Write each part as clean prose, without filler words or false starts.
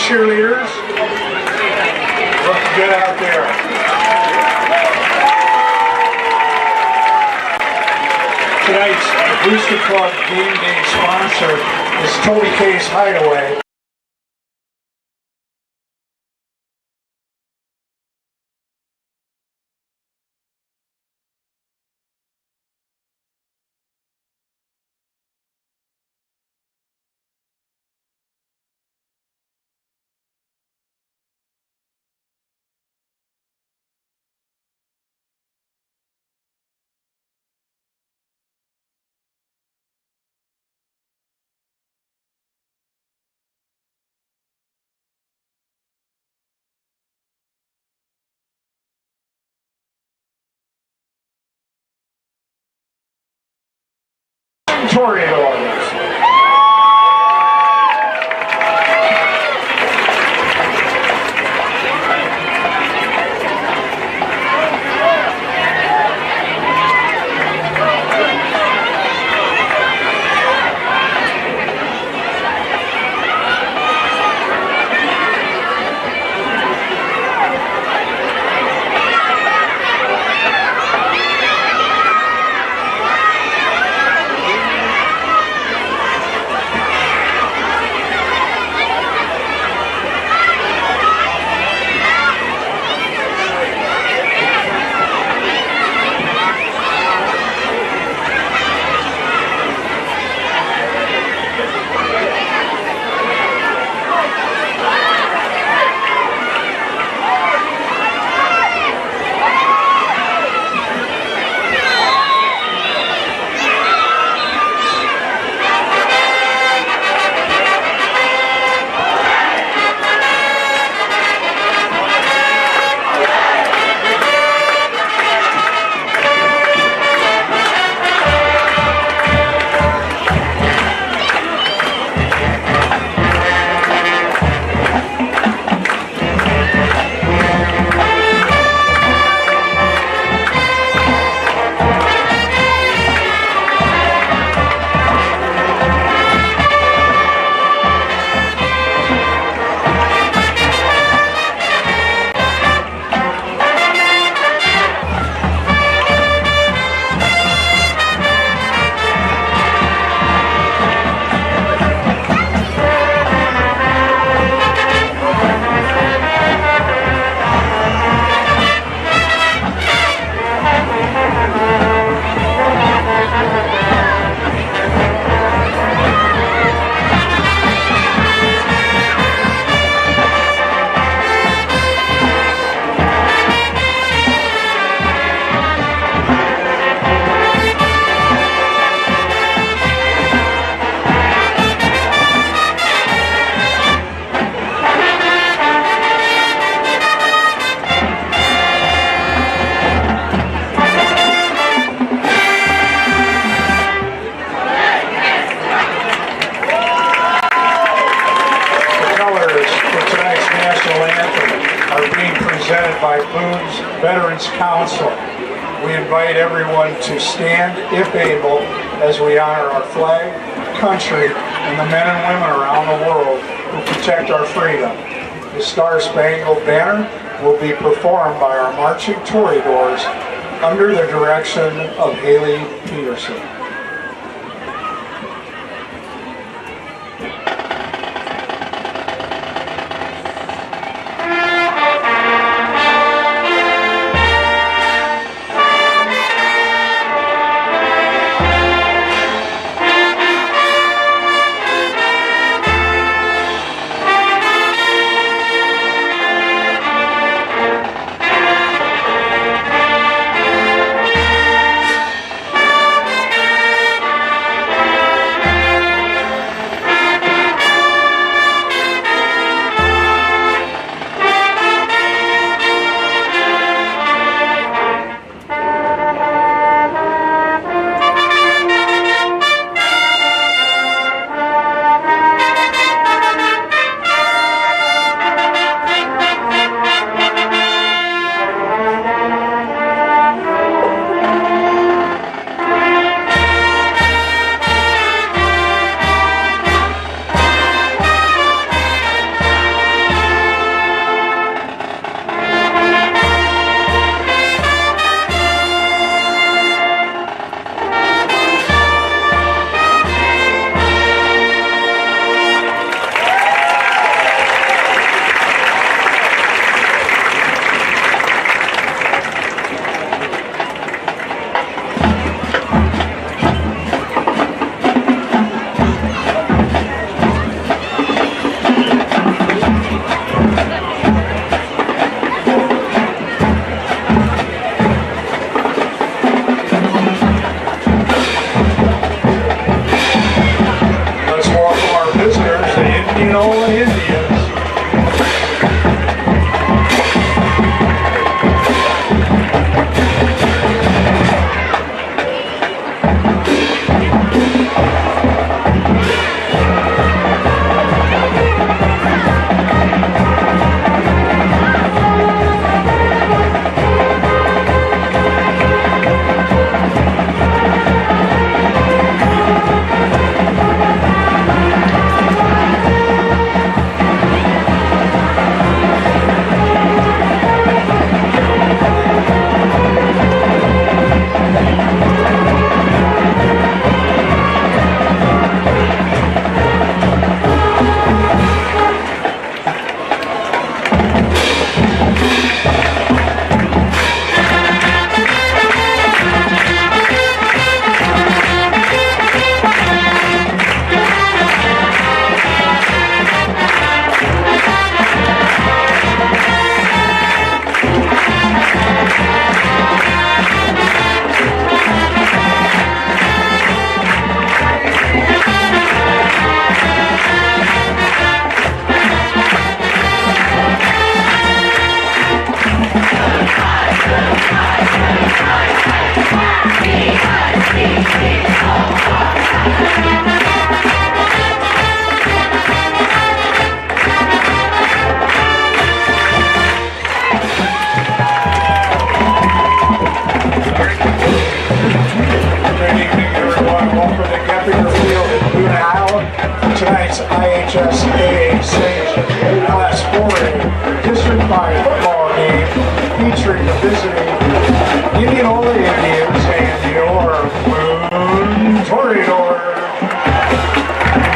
cheerleaders. Looking good out there. Tonight's Booster Club game day sponsor is Toby K's Hideaway. Tornadoes. Presented by Boone's Veterans Council. We invite everyone to stand, if able, as we honor our flag, country, and the men and women around the world who protect our freedom. The Star Spangled Banner will be performed by our marching Toreadors under the direction of Haley Peterson.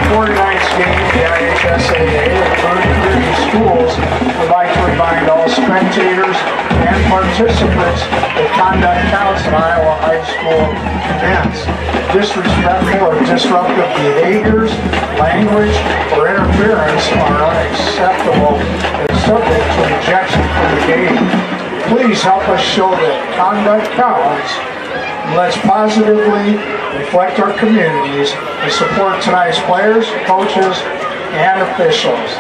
Before tonight's game, the IHSAA and Boone Community Schools would like to remind all spectators and participants that conduct counts in Iowa high school events. Disrespectful or disruptive behaviors, language, or interference are unacceptable and subject to rejection from the game. Please help us show that conduct counts. Let's positively reflect our communities and support tonight's players, coaches, and officials.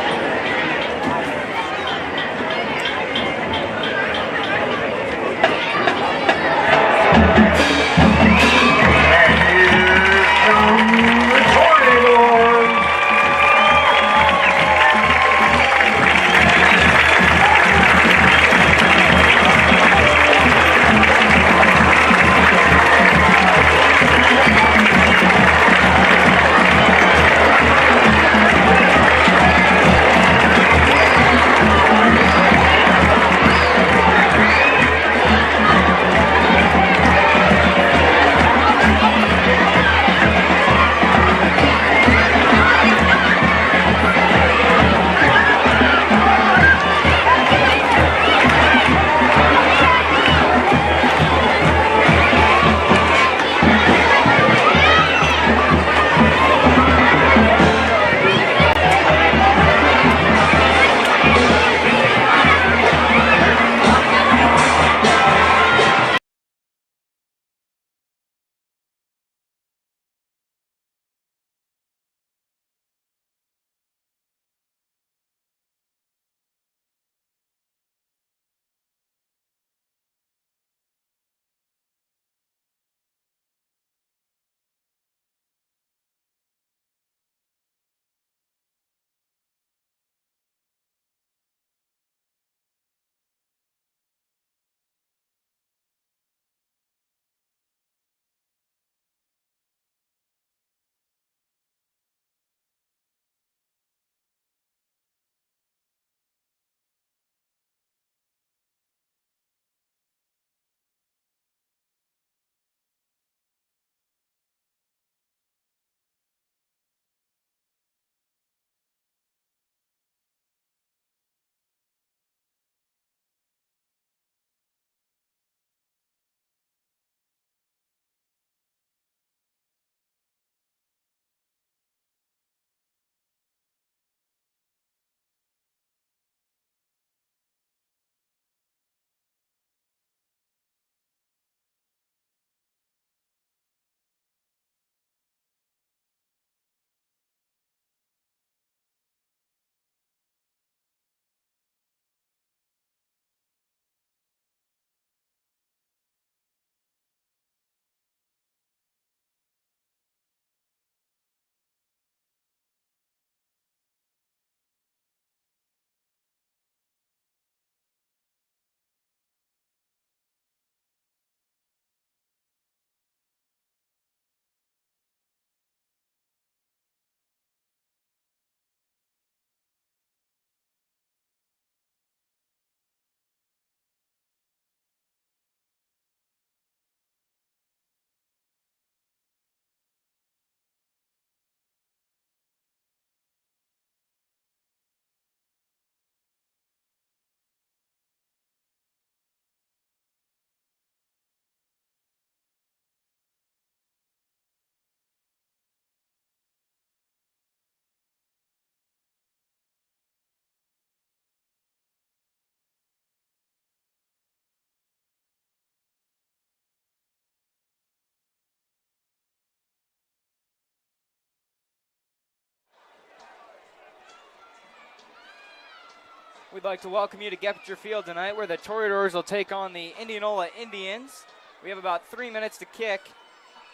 We'd like to welcome you to Geppinger Field tonight, where the Toreadors will take on the Indianola Indians. We have about 3 minutes to kick.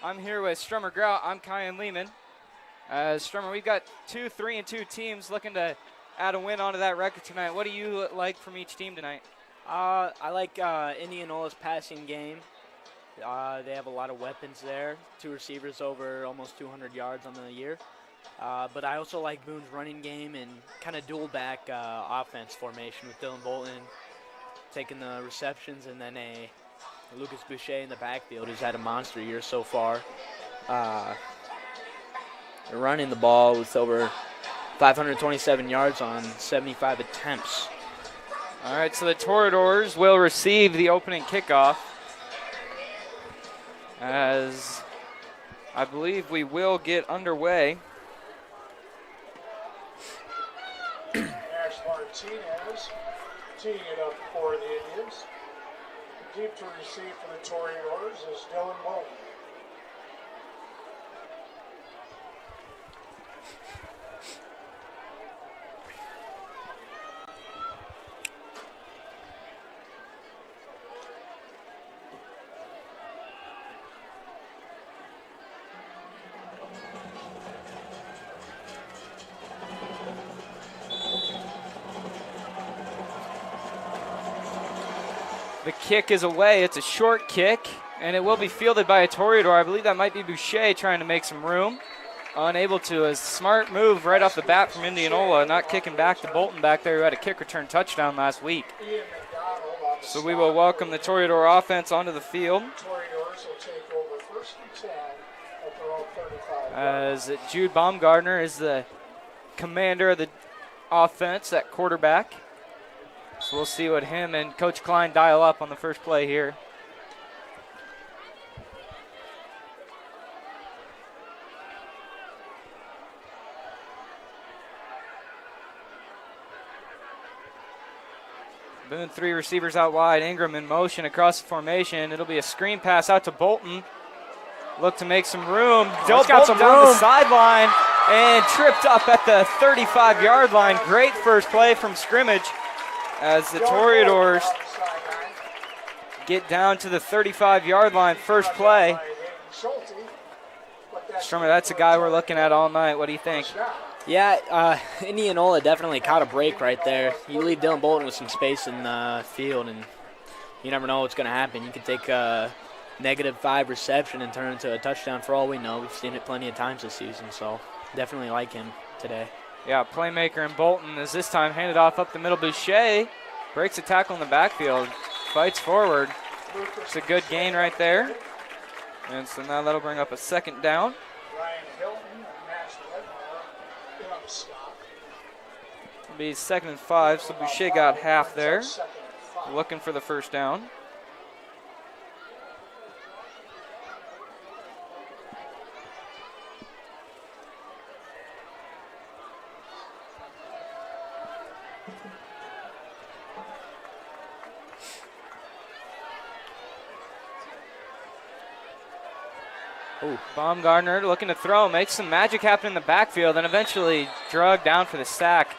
I'm here with Strummer Grout. I'm Kyan Lehman. Strummer, we've got 2 3-2 teams looking to add a win onto that record tonight. What do you like from each team tonight? I like Indianola's passing game. They have a lot of weapons there. 2 receivers over almost 200 yards on the year. But I also like Boone's running game and kind of dual back offense formation with Dylan Bolton taking the receptions, and then a Lucas Boucher in the backfield who's had a monster year so far. running the ball with over 527 yards on 75 attempts. All right, so the Toreadors will receive the opening kickoff, as I believe we will get underway. Ash Martinez teeing it up for the Indians. Deep to receive for the Toreadors is Dylan Bolton. The kick is away. It's a short kick, and it will be fielded by a Toreador. I believe that might be Boucher trying to make some room. Unable to. A smart move right off the bat from Indianola, not kicking back to Bolton back there, who had a kick return touchdown last week. So we will welcome the Toreador offense onto the field. Toreadors will take over 1st and 10 at their own 35. As Jude Baumgartner is the commander of the offense at quarterback. So we'll see what him and Coach Klein dial up on the first play here. Boone, 3 receivers out wide. Ingram in motion across the formation. It'll be a screen pass out to Bolton. Look to make some room. Got some down room. the sideline and tripped up at the 35-yard line. Great first play from scrimmage as the Toreadors get down to the 35-yard line. First play. Strummer, that's a guy we're looking at all night. What do you think? Yeah, Indianola definitely caught a break right there. You leave Dylan Bolton with some space in the field, and you never know what's going to happen. You could take a -5 reception and turn it into a touchdown for all we know. We've seen it plenty of times this season, so definitely like him today. Yeah, playmaker in Bolton is this time handed off up the middle. Boucher breaks a tackle in the backfield, fights forward. It's a good gain right there. And so now that'll bring up a 2nd down. Ryan Hilton and Max Ledmore on the stop. It'll be 2nd and 5, so Boucher got half there. Looking for the first down. Ooh, Baumgartner looking to throw, makes some magic happen in the backfield, and eventually dragged down for the sack.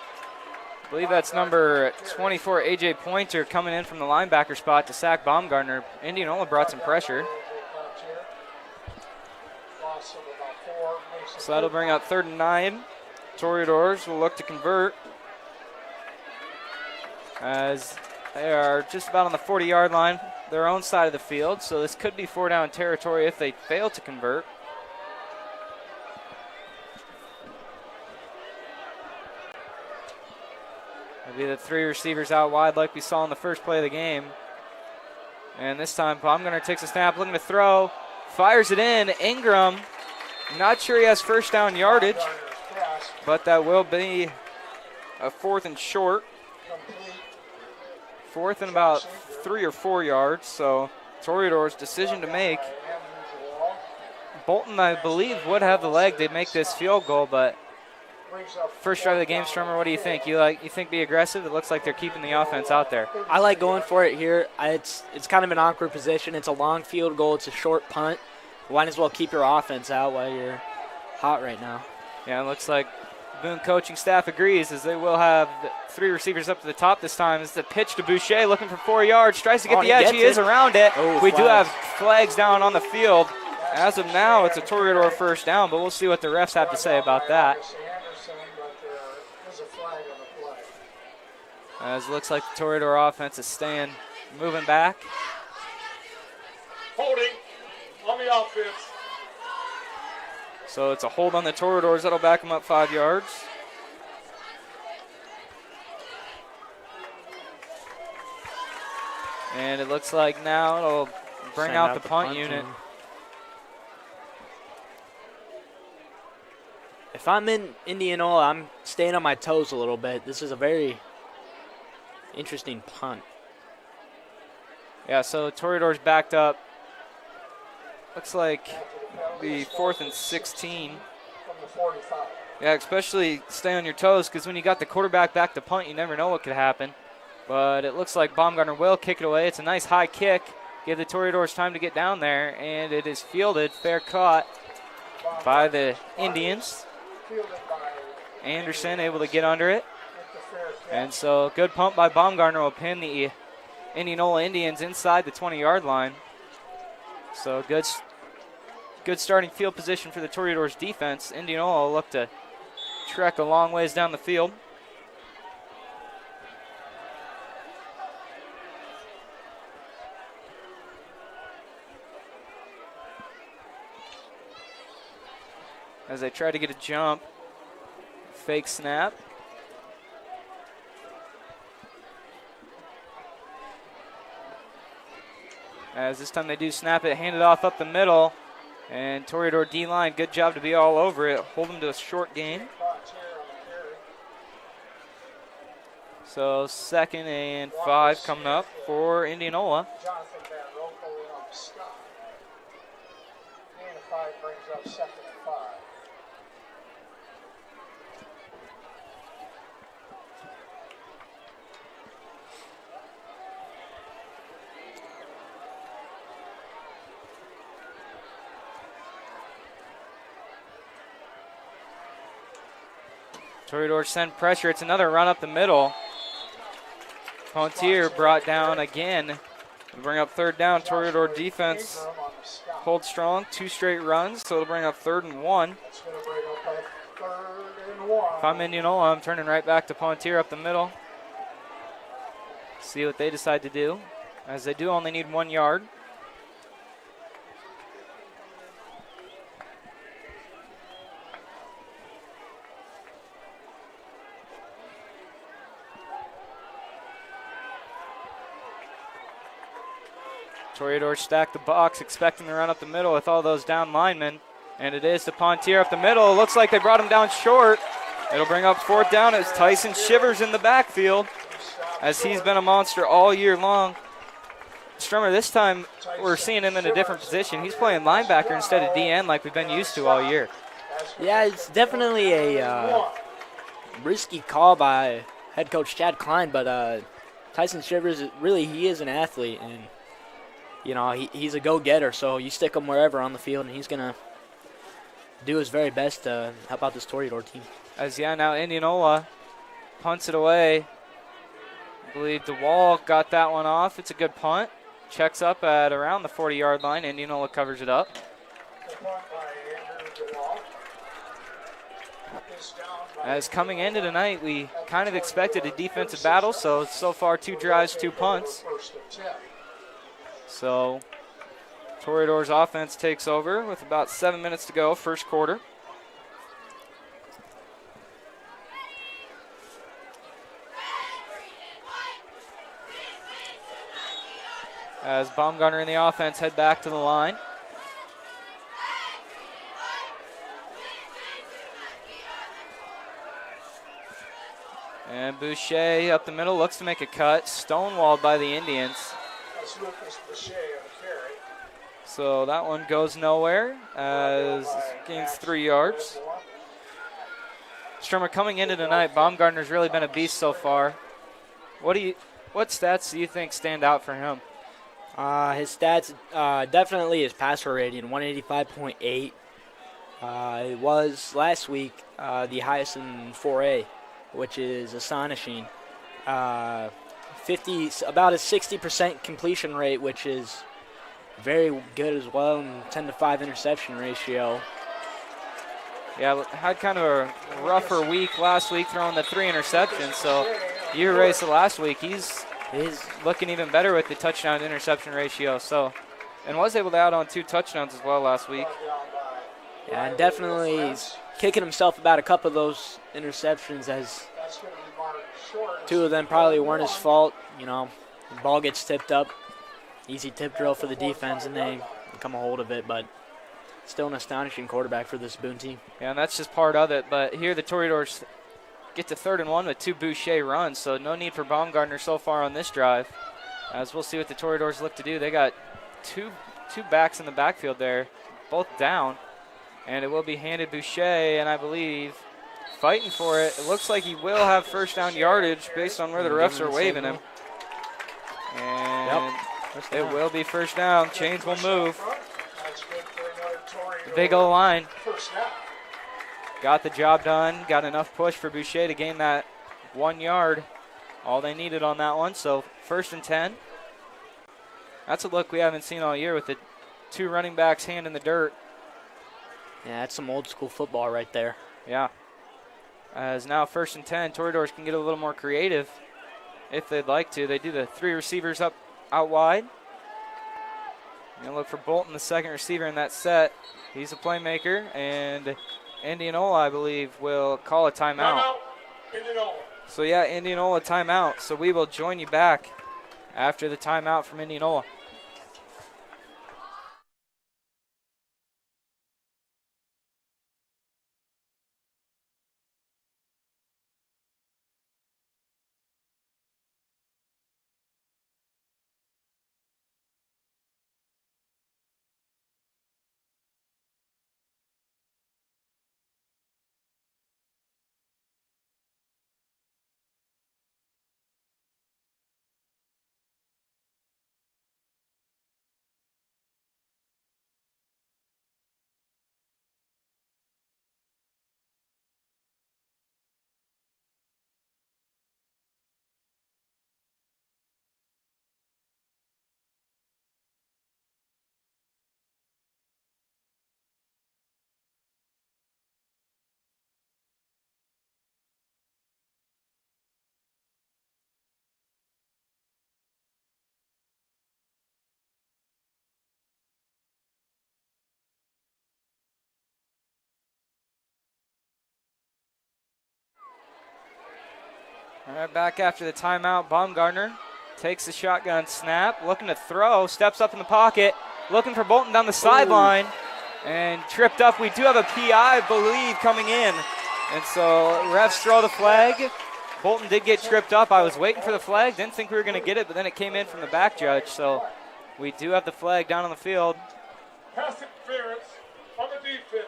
I believe that's number 24, A.J. Pointer, coming in from the linebacker spot to sack Baumgartner. Indianola brought some pressure. So that'll bring out 3rd and 9. Toreadors will look to convert, as they are just about on the 40-yard line, their own side of the field. So this could be 4-down territory if they fail to convert. It'll be the 3 receivers out wide like we saw in the first play of the game. And this time Baumgartner takes a snap, looking to throw, fires it in. Ingram, not sure he has first down yardage, but that will be a 4th and short. 4th and about 3 or 4 yards, so Toreador's decision to make. Bolton, I believe, would have the leg to make this field goal, but first drive of the game, Strummer, what do you think? You think be aggressive? It looks like they're keeping the offense out there. I like going for it here. It's kind of an awkward position. It's a long field goal. It's a short punt. Might as well keep your offense out while you're hot right now. Yeah, it looks like Boone coaching staff agrees, as they will have 3 receivers up to the top this time. It's the pitch to Boucher, looking for 4 yards. Tries to get the edge. He is around it. Oh, we do have flags down on the field. As of now, it's a Toreador first down, but we'll see what the refs have to say about that. As it looks like the Toreador offense is moving back. Holding on the offense. So it's a hold on the Toreadors. That'll back them up 5 yards. And it looks like now it'll bring out the punt unit. if I'm in Indianola, I'm staying on my toes a little bit. This is a very interesting punt. Yeah, so Toreador's backed up. Looks like the 4th and 16. From the 45. Yeah, especially stay on your toes, because when you got the quarterback back to punt, you never know what could happen. But it looks like Baumgartner will kick it away. It's a nice high kick. Give the Toreadors time to get down there, and it is fielded. Fair caught by the Indians. Anderson able to get under it. And so good pump by Baumgartner will pin the Indianola Indians inside the 20-yard line. So good starting field position for the Toreadors defense. Indianola will look to trek a long ways down the field. As they try to get a jump. Fake snap. As this time they do snap it, hand it off up the middle. And Toreador D-line, good job to be all over it. Hold them to a short gain. So 2nd and 5 coming up for Indianola. Jonathan Van Rokel in on the stop. And a 5 brings up 2nd and 5. Toreadors send pressure. It's another run up the middle. Pontier brought down again. It'll bring up 3rd down. Toreador defense holds strong. 2 straight runs, so it'll bring up 3rd and 1. That's going to bring up a 3rd and 1. If I'm Indianola, I'm turning right back to Pontier up the middle. See what they decide to do. As they do only need 1 yard. Toreador stack the box, expecting to run up the middle with all those down linemen. And it is to Pontier up the middle. Looks like they brought him down short. It'll bring up 4th down as Tyson Shivers in the backfield, as he's been a monster all year long. Strummer, this time we're seeing him in a different position. He's playing linebacker instead of DN like we've been used to all year. Yeah, it's definitely a risky call by head coach Chad Klein, but Tyson Shivers, really, he is an athlete, and you know, he's a go-getter, so you stick him wherever on the field, and he's going to do his very best to help out this Toreador team. As, now Indianola punts it away. I believe DeWall got that one off. It's a good punt. Checks up at around the 40-yard line. Indianola covers it up. As coming into tonight, we kind of expected a defensive battle, so far 2 drives, 2 punts. So Toreador's offense takes over with about 7 minutes to go, first quarter. As Baumgartner and the offense head back to the line. And Boucher up the middle, looks to make a cut. Stonewalled by the Indians. So that one goes nowhere as gains 3 yards. Strummer, coming into tonight, Baumgartner's really been a beast so far. What stats do you think stand out for him? His stats, definitely his passer rating, 185.8. It was last week the highest in 4A, which is astonishing. About a 60% completion rate, which is very good as well, and 10-to-5 interception ratio. Yeah, had kind of a rougher week last week, throwing the 3 interceptions. So you erased the last week. He's looking even better with the touchdown to interception ratio. So, and was able to add on 2 touchdowns as well last week. Yeah, and definitely he's kicking himself about a couple of those interceptions, as 2 of them probably weren't his fault. You know, the ball gets tipped up. Easy tip drill for the defense, and they come a hold of it. But Still an astonishing quarterback for this Boone team. Yeah, and that's just part of it. But here the Toreadors get to 3rd and 1 with 2 Boucher runs, so no need for Baumgartner so far on this drive. As we'll see what the Toreadors look to do. They got two backs in the backfield there, both down. And it will be handed Boucher, and I believe fighting for it. It looks like he will have first down yardage based on where the refs are waving him. And it will be first down. Chains will move. The big O line got the job done. Got enough push for Boucher to gain that 1 yard. All they needed on that one. So 1st and 10. That's a look we haven't seen all year with the 2 running backs hand in the dirt. Yeah, that's some old school football right there. Yeah. As now 1st and 10, Toreadors can get a little more creative if they'd like to. They do the 3 receivers up out wide. Going to look for Bolton, the 2nd receiver in that set. He's a playmaker, and Indianola, I believe, will call a timeout. So, yeah, Indianola timeout. So we will join you back after the timeout from Indianola. All right, back after the timeout. Baumgartner takes the shotgun snap, looking to throw, steps up in the pocket, looking for Bolton down the sideline, and tripped up. We do have a PI, I believe, coming in. And so refs throw the flag. Bolton did get tripped up. I was waiting for the flag, didn't think we were going to get it, but then it came in from the back judge. So we do have the flag down on the field. Pass interference on the defense.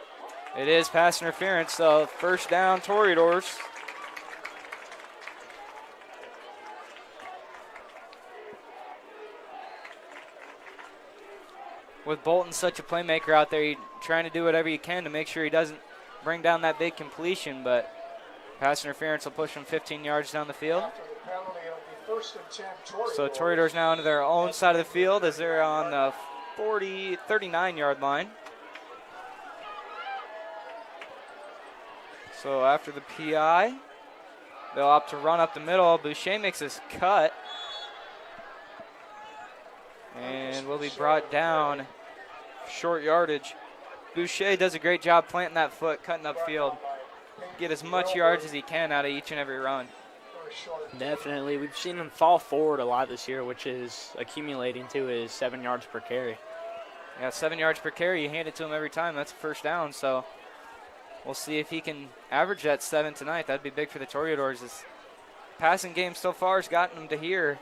It is pass interference, so 1st down, Toreadors. With Bolton such a playmaker out there, he's trying to do whatever he can to make sure he doesn't bring down that big completion, but pass interference will push him 15 yards down the field. So Toreadors now into their own side of the field as they're on the 39-yard line. So after the PI, they'll opt to run up the middle. Boucher makes his cut and will be brought down short yardage. Boucher does a great job planting that foot, cutting upfield. Get as much yards as he can out of each and every run. Definitely. We've seen him fall forward a lot this year, which is accumulating to his 7 yards per carry. Yeah, 7 yards per carry. You hand it to him every time. That's a 1st down. So we'll see if he can average that 7 tonight. That'd be big for the Toreadors. His passing game so far has gotten him to here.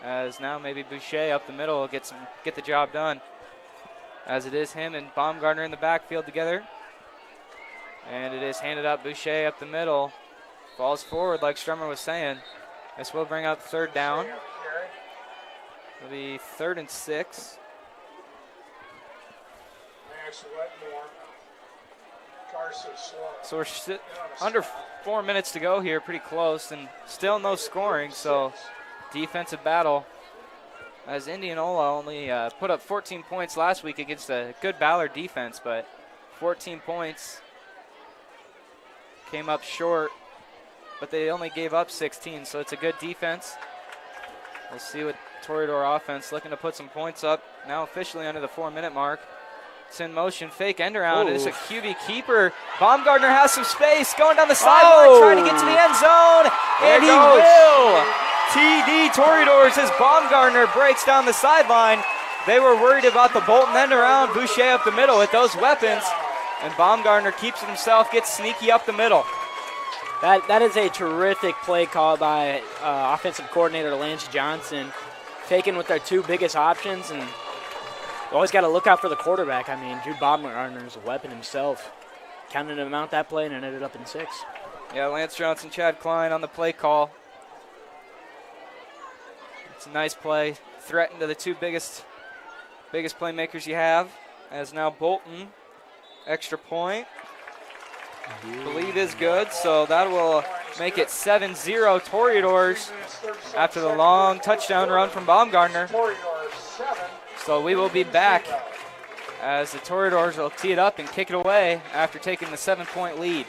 As now maybe Boucher up the middle will get the job done. As it is him and Baumgartner in the backfield together. And it is handed up Boucher up the middle. Falls forward like Strummer was saying. This will bring up 3rd down. It'll be 3rd and 6. So we're under 4 minutes to go here, pretty close, and still no scoring, so defensive battle. As Indianola only put up 14 points last week against a good Ballard defense, but 14 points came up short, but they only gave up 16, so it's a good defense. We'll see what Toreador offense looking to put some points up. Now officially under the 4-minute mark. It's in motion, fake end around. It's a QB keeper. Baumgartner has some space, going down the sideline, trying to get to the end zone, and he will. TD Toreadors as Baumgartner breaks down the sideline. They were worried about the Bolton end around. Boucher up the middle with those weapons. And Baumgartner keeps it himself, gets sneaky up the middle. That is a terrific play call by offensive coordinator Lance Johnson, taking with their two biggest options, and you always got to look out for the quarterback. I mean, Jude Baumgartner is a weapon himself. Counted him out that play, and it ended up in 6. Yeah, Lance Johnson, Chad Klein on the play call. It's a nice play. Threatened to the two biggest playmakers you have. As now Bolton, extra point. Believe is good, so that will make it 7-0 Toreadors after the long touchdown run from Baumgartner. So we will be back as the Toreadors will tee it up and kick it away after taking the 7-point lead.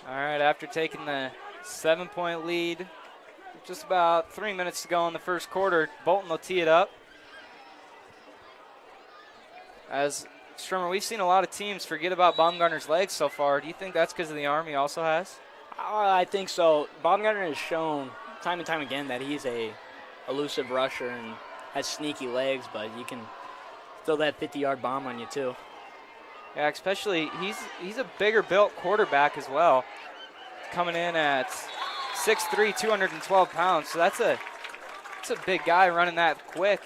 All right, after taking the 7-point lead, just about 3 minutes to go in the first quarter, Bolton will tee it up. As Strummer, we've seen a lot of teams forget about Baumgartner's legs so far. Do you think that's because of the arm he also has? I think so. Baumgartner has shown time and time again that he's a elusive rusher and has sneaky legs, but you can throw that 50-yard bomb on you too. Yeah, especially he's a bigger built quarterback as well, coming in at 6'3", 212 pounds. So that's a big guy running that quick.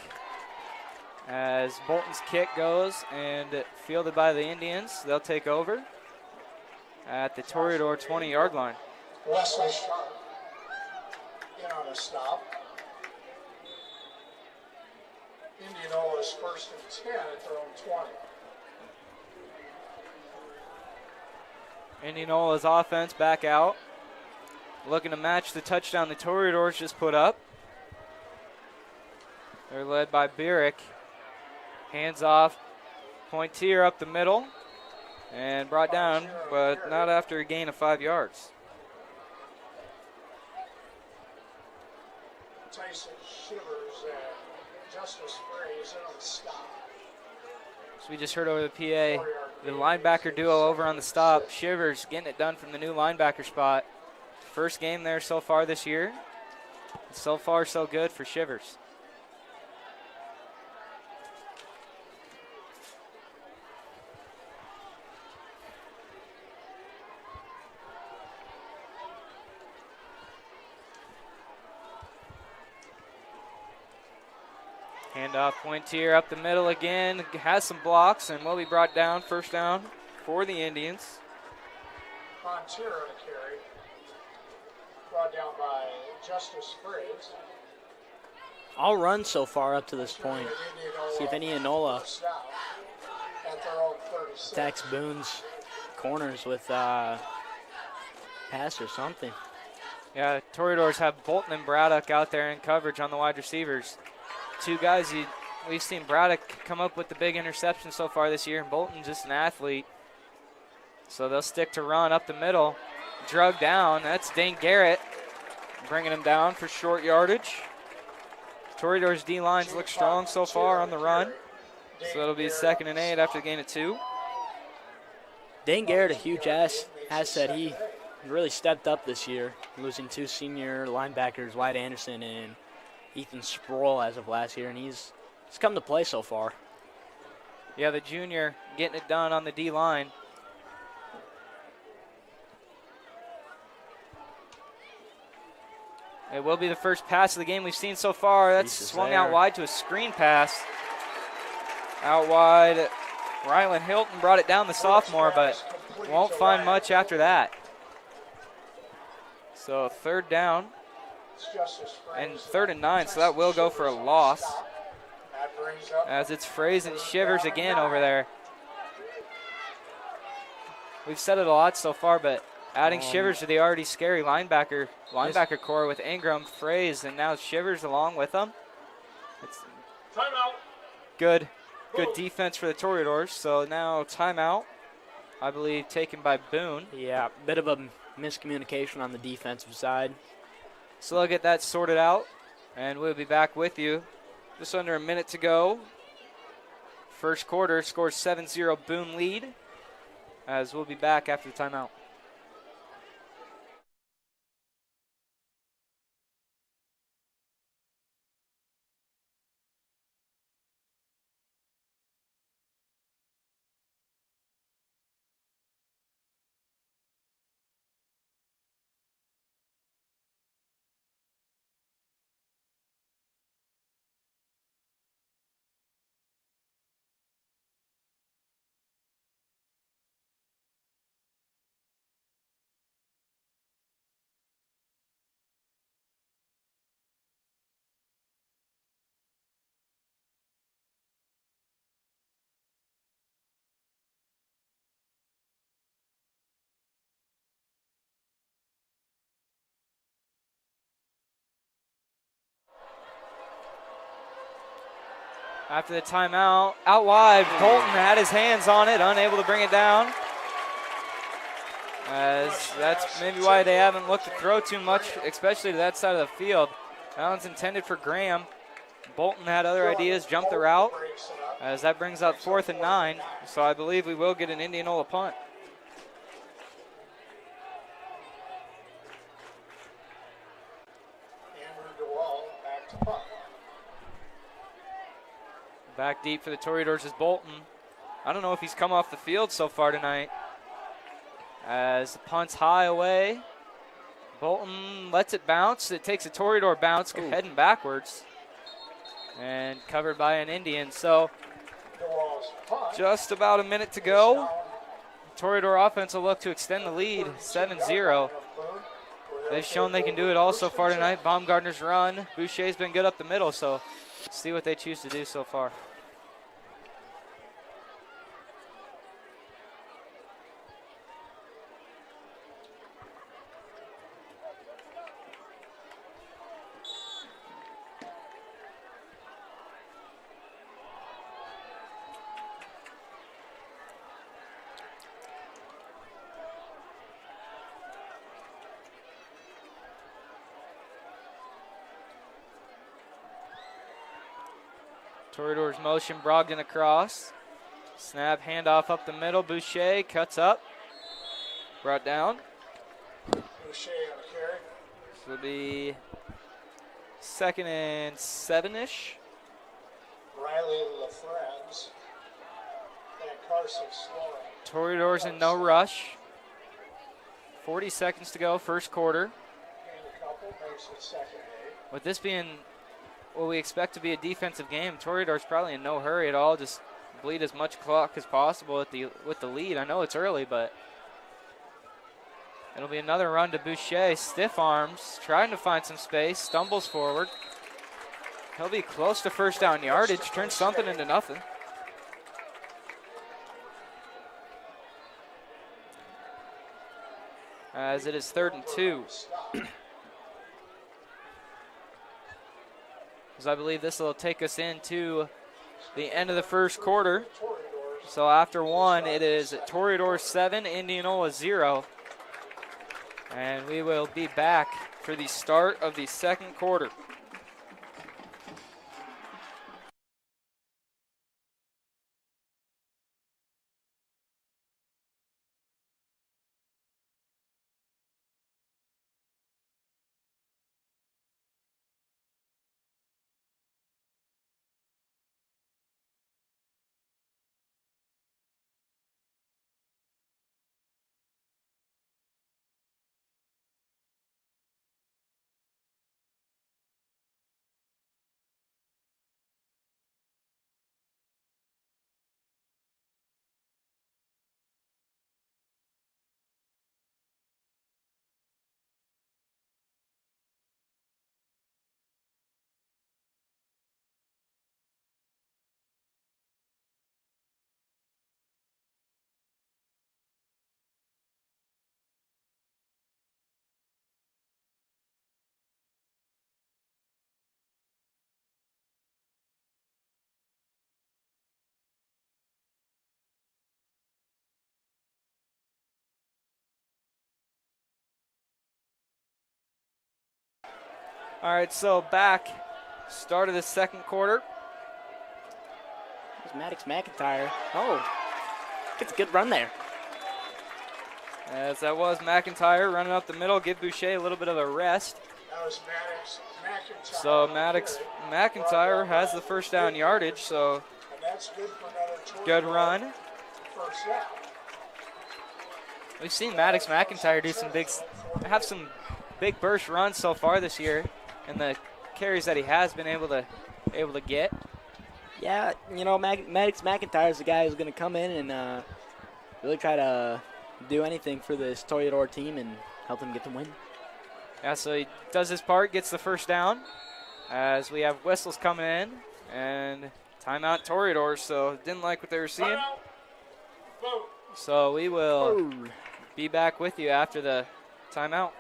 As Bolton's kick goes and fielded by the Indians, they'll take over at the Toreador 20-yard line. Wesley Sharp in on a stop. Indianola's 1st and 10 at their own 20. Indianola's offense back out, looking to match the touchdown the Toreadors just put up. They're led by Bierich. Hands off, Pointier up the middle, and brought down, but not after a gain of 5 yards. Tyson Shivers and Justice Fraze in on the stop. So we just heard over the PA, the linebacker duo over on the stop. Shivers getting it done from the new linebacker spot. First game there so far this year. So far, so good for Shivers. Handoff, Pointier up the middle again, has some blocks and will be brought down, first down for the Indians. Pointier on a carry, brought down by Justice Fraze. All runs so far up to this point. See if Indianola attacks Boone's corners with pass or something. Yeah, Toreadors have Bolton and Braddock out there in coverage on the wide receivers. Two guys we've seen Braddock come up with the big interception so far this year, and Bolton just an athlete. So they'll stick to run up the middle. Drug down, that's Dane Garrett bringing him down for short yardage. Toreador's D-lines look strong so far on the run. So it'll be 2nd and 8 after the gain of 2. Dane Garrett, a huge asset. He really stepped up this year, losing 2 senior linebackers, Wyatt Anderson and Ethan Sproul as of last year, and he's come to play so far. Yeah, the junior getting it done on the D-line. It will be the first pass of the game we've seen so far. That's swung out wide to a screen pass. Out wide, Rylan Hilton brought it down, the sophomore, but won't find much after that. So 3rd down It's Justice Fraze. And 3rd and 9, so that will go for a loss. That brings up As it's Fraze and Shivers again over there. We've said it a lot so far, but adding Shivers to the already scary linebacker core with Ingram, Fraze, and now Shivers along with them. It's good defense for the Toreadors. So now timeout, I believe, taken by Boone. Yeah, bit of a miscommunication on the defensive side. So they'll get that sorted out, and we'll be back with you. Just under a minute to go. First quarter, scores 7-0 Boone lead, as we'll be back after the timeout. After the timeout, out wide, Bolton had his hands on it, unable to bring it down. As that's maybe why they haven't looked to throw too much, especially to that side of the field. That one's intended for Graham. Bolton had other ideas, jumped the route, as that brings up 4th and 9. So I believe we will get an Indianola punt. back to punt. Back deep for the Toreadors is Bolton. I don't know if he's come off the field so far tonight. As the punt's high away. Bolton lets it bounce. It takes a Toreador bounce, heading backwards. And covered by an Indian. So just about a minute to go. Toreador offense will look to extend the lead, 7-0. They've shown they can do it all so far tonight. Baumgartner's run. Boucher's been good up the middle, so see what they choose to do so far. Toreadors motion, Brogdon across. Snap, handoff up the middle. Boucher cuts up. Brought down. Boucher on the carry. This will be 2nd and 7-ish. Riley LaFranz and Carson Sloan. Toreadors in no rush. 40 seconds to go, first quarter. And a couple, makes it 2nd and 8. With this being what we expect to be a defensive game, Toreador's probably in no hurry at all. Just bleed as much clock as possible with the lead. I know it's early, but it'll be another run to Boucher. Stiff arms, trying to find some space, stumbles forward. He'll be close to first down yardage, turns something into nothing. As it is 3rd and 2. As I believe this will take us into the end of the first quarter. So after one, it is Toreador 7, Indianola 0. And we will be back for the start of the second quarter. All right, so back, start of the second quarter. There's Maddox McIntyre. Oh, gets a good run there. As that was McIntyre running up the middle, give Boucher a little bit of a rest. That was Maddox McIntyre. So Maddox McIntyre has the first down yardage, so And that's good for another good run. first down. We've seen Maddox McIntyre have some big burst runs so far this year, and the carries that he has been able to get. Yeah, you know, Maddox McIntyre is the guy who's going to come in and really try to do anything for this Toreador team and help them get the win. Yeah, so he does his part, gets the first down, as we have whistles coming in, and timeout Toreadors, so didn't like what they were seeing. So we will be back with you after the timeout.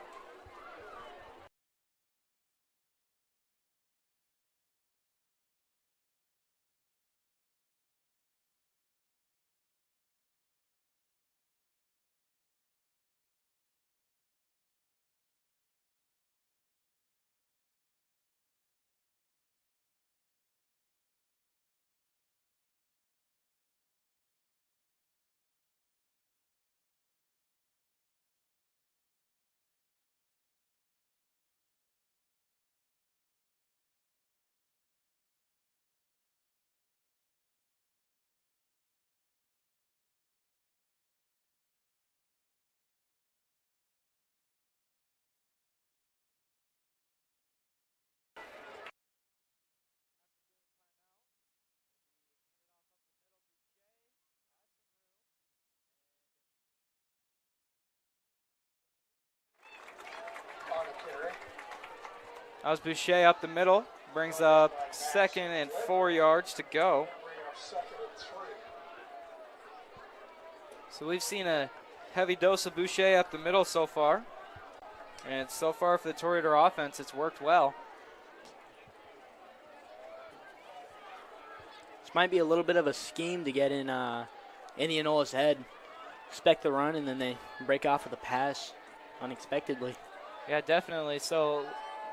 That was Boucher up the middle. Brings up 2nd and 4 yards to go. So we've seen a heavy dose of Boucher up the middle so far. And so far for the Toreador offense, it's worked well. This might be a little bit of a scheme to get in Indianola's head. Expect the run, and then they break off with a pass unexpectedly. Yeah, definitely. So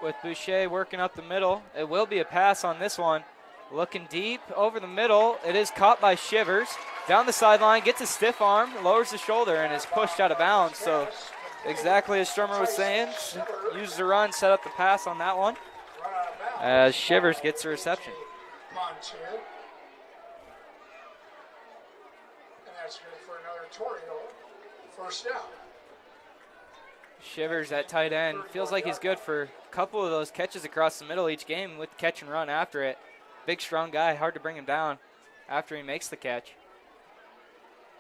with Boucher working up the middle, it will be a pass on this one. Looking deep over the middle. It is caught by Shivers. Down the sideline, gets a stiff arm, lowers the shoulder, and is pushed out of bounds. So exactly as Strummer was saying, uses the run, set up the pass on that one. As Shivers gets the reception. And that's good for another Toreador first down. Shivers at tight end. Feels like he's good for a couple of those catches across the middle each game with catch and run after it. Big, strong guy, hard to bring him down after he makes the catch.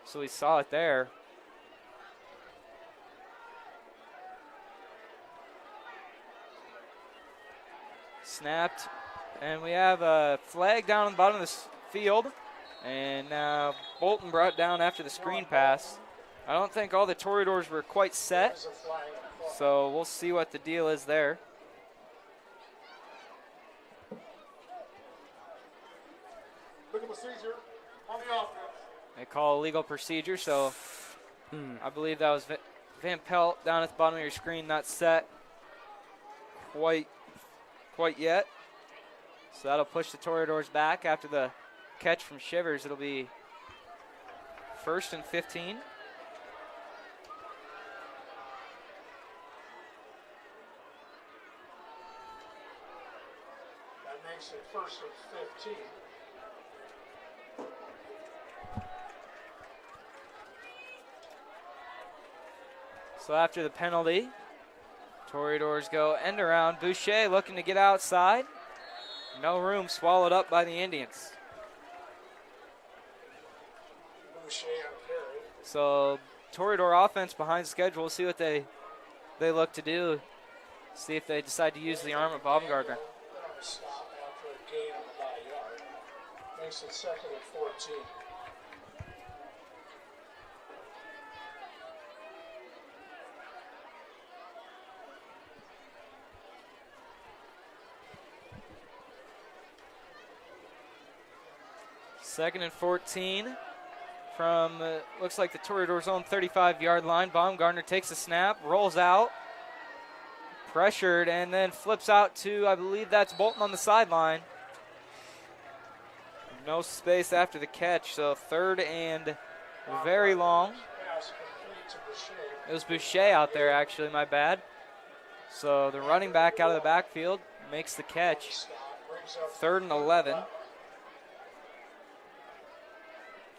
So we saw it there. Snapped. And we have a flag down on the bottom of this field. And now Bolton brought down after the screen pass. I don't think all the Toreadors were quite set. So we'll see what the deal is there. Look at procedure on the offense. They call illegal procedure, so I believe that was Van Pelt down at the bottom of your screen, not set quite yet. So that'll push the Toreadors back after the catch from Shivers. It'll be 1st and 15. That makes it 1st and 15. So after the penalty, Toreadors go end around. Boucher looking to get outside. No room, swallowed up by the Indians. So Toreador offense behind schedule. We'll see what they look to do. See if they decide to use the arm of Baumgartner. Stop after a gain of about a yard. Makes it 2nd and 14. Second and 14 from, looks like the Toreador's own 35-yard line. Baumgartner takes a snap, rolls out, pressured and then flips out to, I believe that's Bolton on the sideline. No space after the catch, so 3rd and very long. It was Boucher out there, actually, my bad. So the running back out of the backfield makes the catch. 3rd and 11.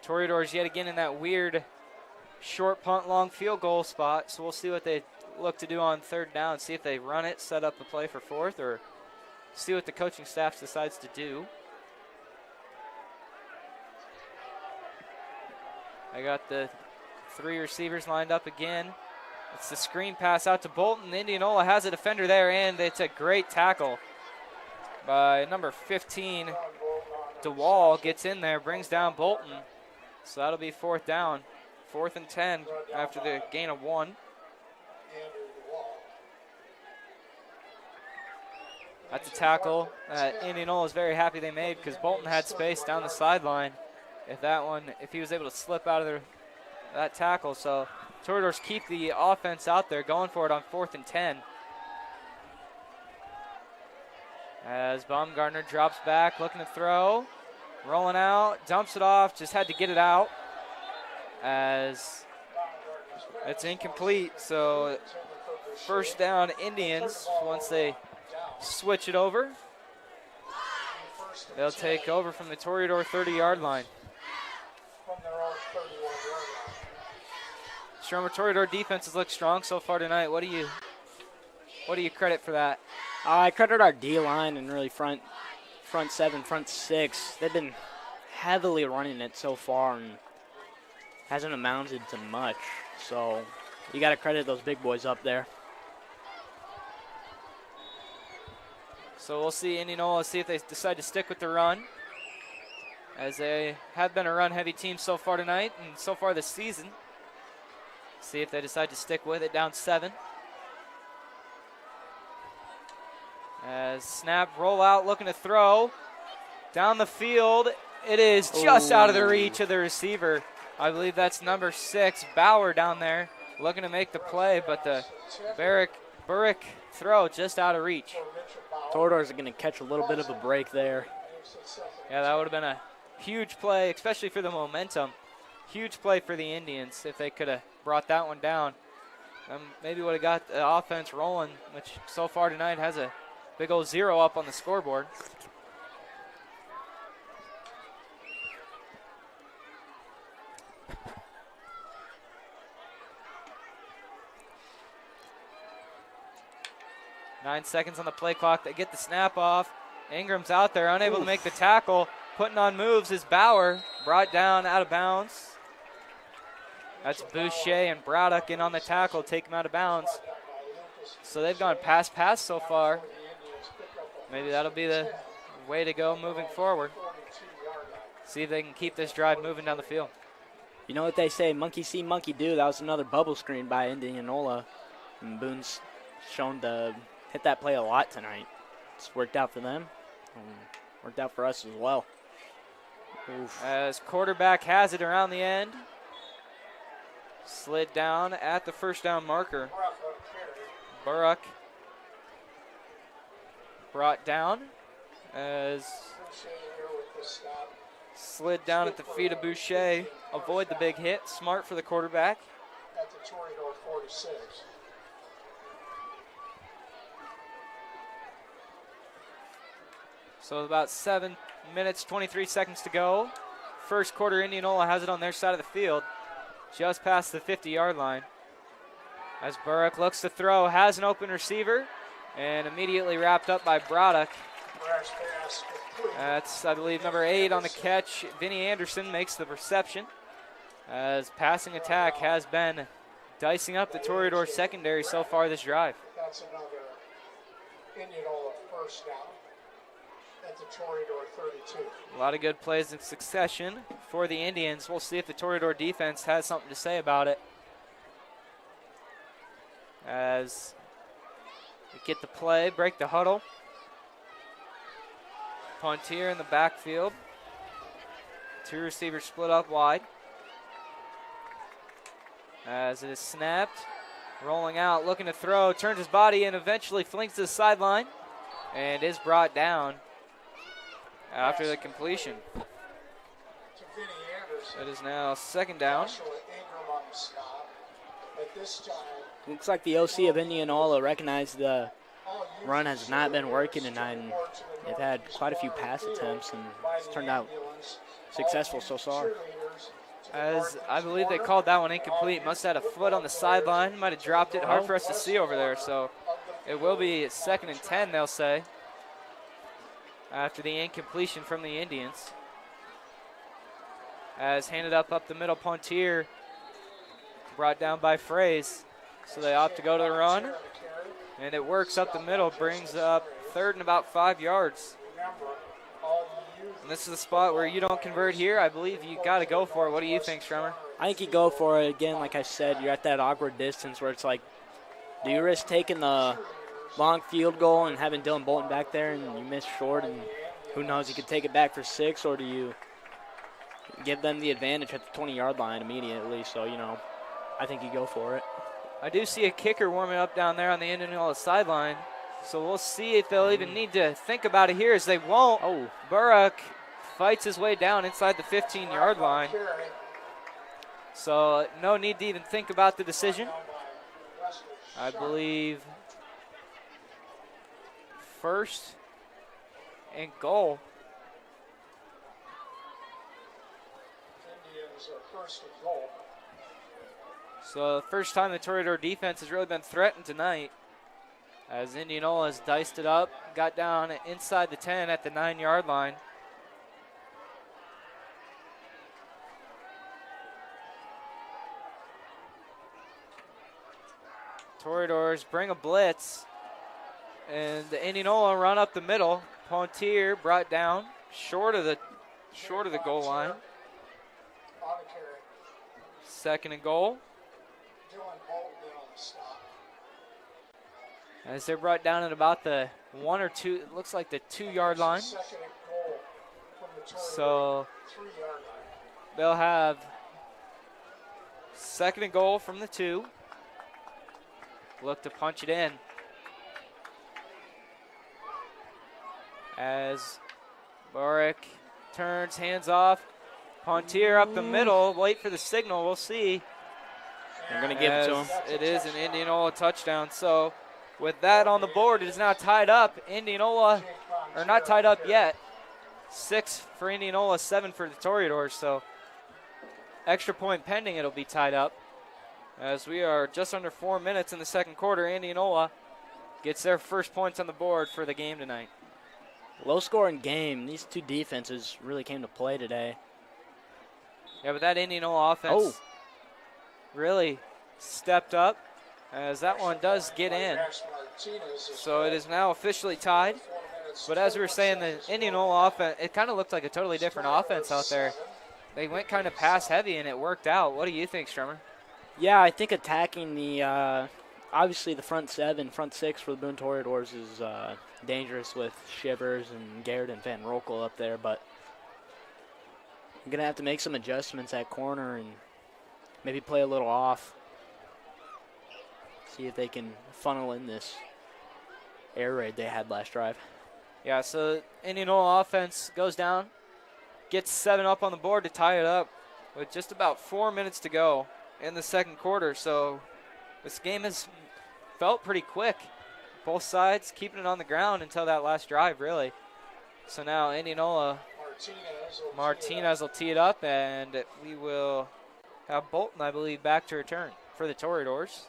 Toreadors yet again in that weird short punt, long field goal spot. So we'll see what they look to do on 3rd down. See if they run it, set up the play for 4th, or see what the coaching staff decides to do. I got the 3 receivers lined up again. It's the screen pass out to Bolton. Indianola has a defender there, and it's a great tackle by number 15. DeWall gets in there, brings down Bolton. So that'll be 4th down. 4th and 10 after the gain of 1. That's a tackle that Indianola is very happy they made because Bolton had space down the sideline. If he was able to slip out of that tackle. So Toreadors keep the offense out there, going for it on 4th and 10. As Baumgartner drops back, looking to throw. Rolling out, dumps it off, just had to get it out. As it's incomplete, so 1st down Indians once they switch it over. They'll take over from the Toreador 30-yard line. Stromer, Toreador defenses look strong so far tonight. What do you credit for that? I credit our D-line and really front 7, front 6. They've been heavily running it so far and hasn't amounted to much. So you got to credit those big boys up there. So we'll see Indianola, see if they decide to stick with the run, as they have been a run-heavy team so far tonight and so far this season. See if they decide to stick with it, down 7. As snap, roll out, looking to throw. Down the field, it is just out of the reach of the receiver. I believe that's number 6, Bauer down there, looking to make the play, but the Burrick throw just out of reach. Toreadors are going to catch a little bit of a break there. Yeah, that would have been a huge play, especially for the momentum. Huge play for the Indians if they could have brought that one down. Maybe would have got the offense rolling, which so far tonight has a big old 0 up on the scoreboard. Nine seconds on the play clock. They get the snap off. Ingram's out there, unable to make the tackle. Putting on moves is Bauer, brought down out of bounds. That's Boucher and Braddock in on the tackle, take him out of bounds. So they've gone pass so far. Maybe that'll be the way to go moving forward. See if they can keep this drive moving down the field. You know what they say, monkey see, monkey do. That was another bubble screen by Indianola. And Boone's shown to hit that play a lot tonight. It's worked out for them. Worked out for us as well. Oof. As quarterback has it around the end. Slid down at the 1st down marker. Burrick brought down as slid down at the feet of Boucher. Avoid the big hit. Smart for the quarterback. At the Toreador 46. So about 7 minutes, 23 seconds to go. First quarter, Indianola has it on their side of the field, just past the 50-yard line. As Burrick looks to throw, has an open receiver, and immediately wrapped up by Braddock. That's, I believe, number 8 on the catch. Vinny Anderson makes the reception, as passing attack has been dicing up the Toreador secondary so far this drive. That's another Indianola 1st down at the Toreador 32. A lot of good plays in succession for the Indians. We'll see if the Toreador defense has something to say about it. As we get the play, break the huddle. Pontier in the backfield. 2 receivers split up wide. As it is snapped. Rolling out, looking to throw, turns his body and eventually flings to the sideline and is brought down after the completion. It is now second down. Looks like the OC of Indianola recognized the run has not been working tonight, and they've had quite a few pass attempts, and it's turned out successful so far. As I believe they called that one incomplete. Must have had a foot on the sideline. Might have dropped it. Hard for us to see over there. So it will be 2nd and 10, they'll say, after the incompletion from the Indians. As handed up the middle, Pontier brought down by Fraze. So they opt to go to the run. And it works up the middle, brings up 3rd and about 5 yards. And this is the spot where you don't convert here. I believe you got to go for it. What do you think, Strummer? I think you go for it. Again, like I said, you're at that awkward distance where it's like, do you risk taking the long field goal and having Dylan Bolton back there and you miss short and who knows, you could take it back for 6, or do you give them the advantage at the 20-yard line immediately? So, you know, I think you go for it. I do see a kicker warming up down there on the Indianola sideline. So we'll see if they'll even need to think about it here, as they won't. Oh, Burrock fights his way down inside the 15-yard line. So no need to even think about the decision. I believe 1st and goal. So the first time the Toreador defense has really been threatened tonight, as Indianola has diced it up, got down inside the 10 at the 9-yard line. Toreadors bring a blitz, and the Indianola run up the middle. Pontier brought down short of the goal line. 2nd and goal. As they're brought down at about the 1 or 2, it looks like the 2-yard line. So they'll have 2nd and goal from the 2. Look to punch it in. As Boric turns, hands off. Pontier up the middle, wait for the signal, we'll see. They're going to give it to him. It is an Indianola touchdown. So with that on the board, it is now tied up. Indianola, or not tied up yet. 6 for Indianola, 7 for the Toreadors. So extra point pending, it'll be tied up. As we are just under 4 minutes in the second quarter, Indianola gets their first points on the board for the game tonight. Low-scoring game. These two defenses really came to play today. Yeah, but that Indianola offense really stepped up, as that one does get in. So it is now officially tied. But as we were saying, the Indianola offense, it kind of looked like a totally different offense out there. They went kind of pass heavy, and it worked out. What do you think, Strummer? Yeah, I think attacking the obviously the front 6 for the Boone Toreadors is dangerous with Shivers and Garrett and Van Rokel up there, but I'm going to have to make some adjustments at corner and maybe play a little off. See if they can funnel in this air raid they had last drive. Yeah, so Indianola offense goes down, gets 7 up on the board to tie it up with just about 4 minutes to go in the second quarter. So this game has felt pretty quick. Both sides keeping it on the ground until that last drive, really. So now Indianola, Martinez will tee it up, and we will have Bolton, I believe, back to return for the Toreadors.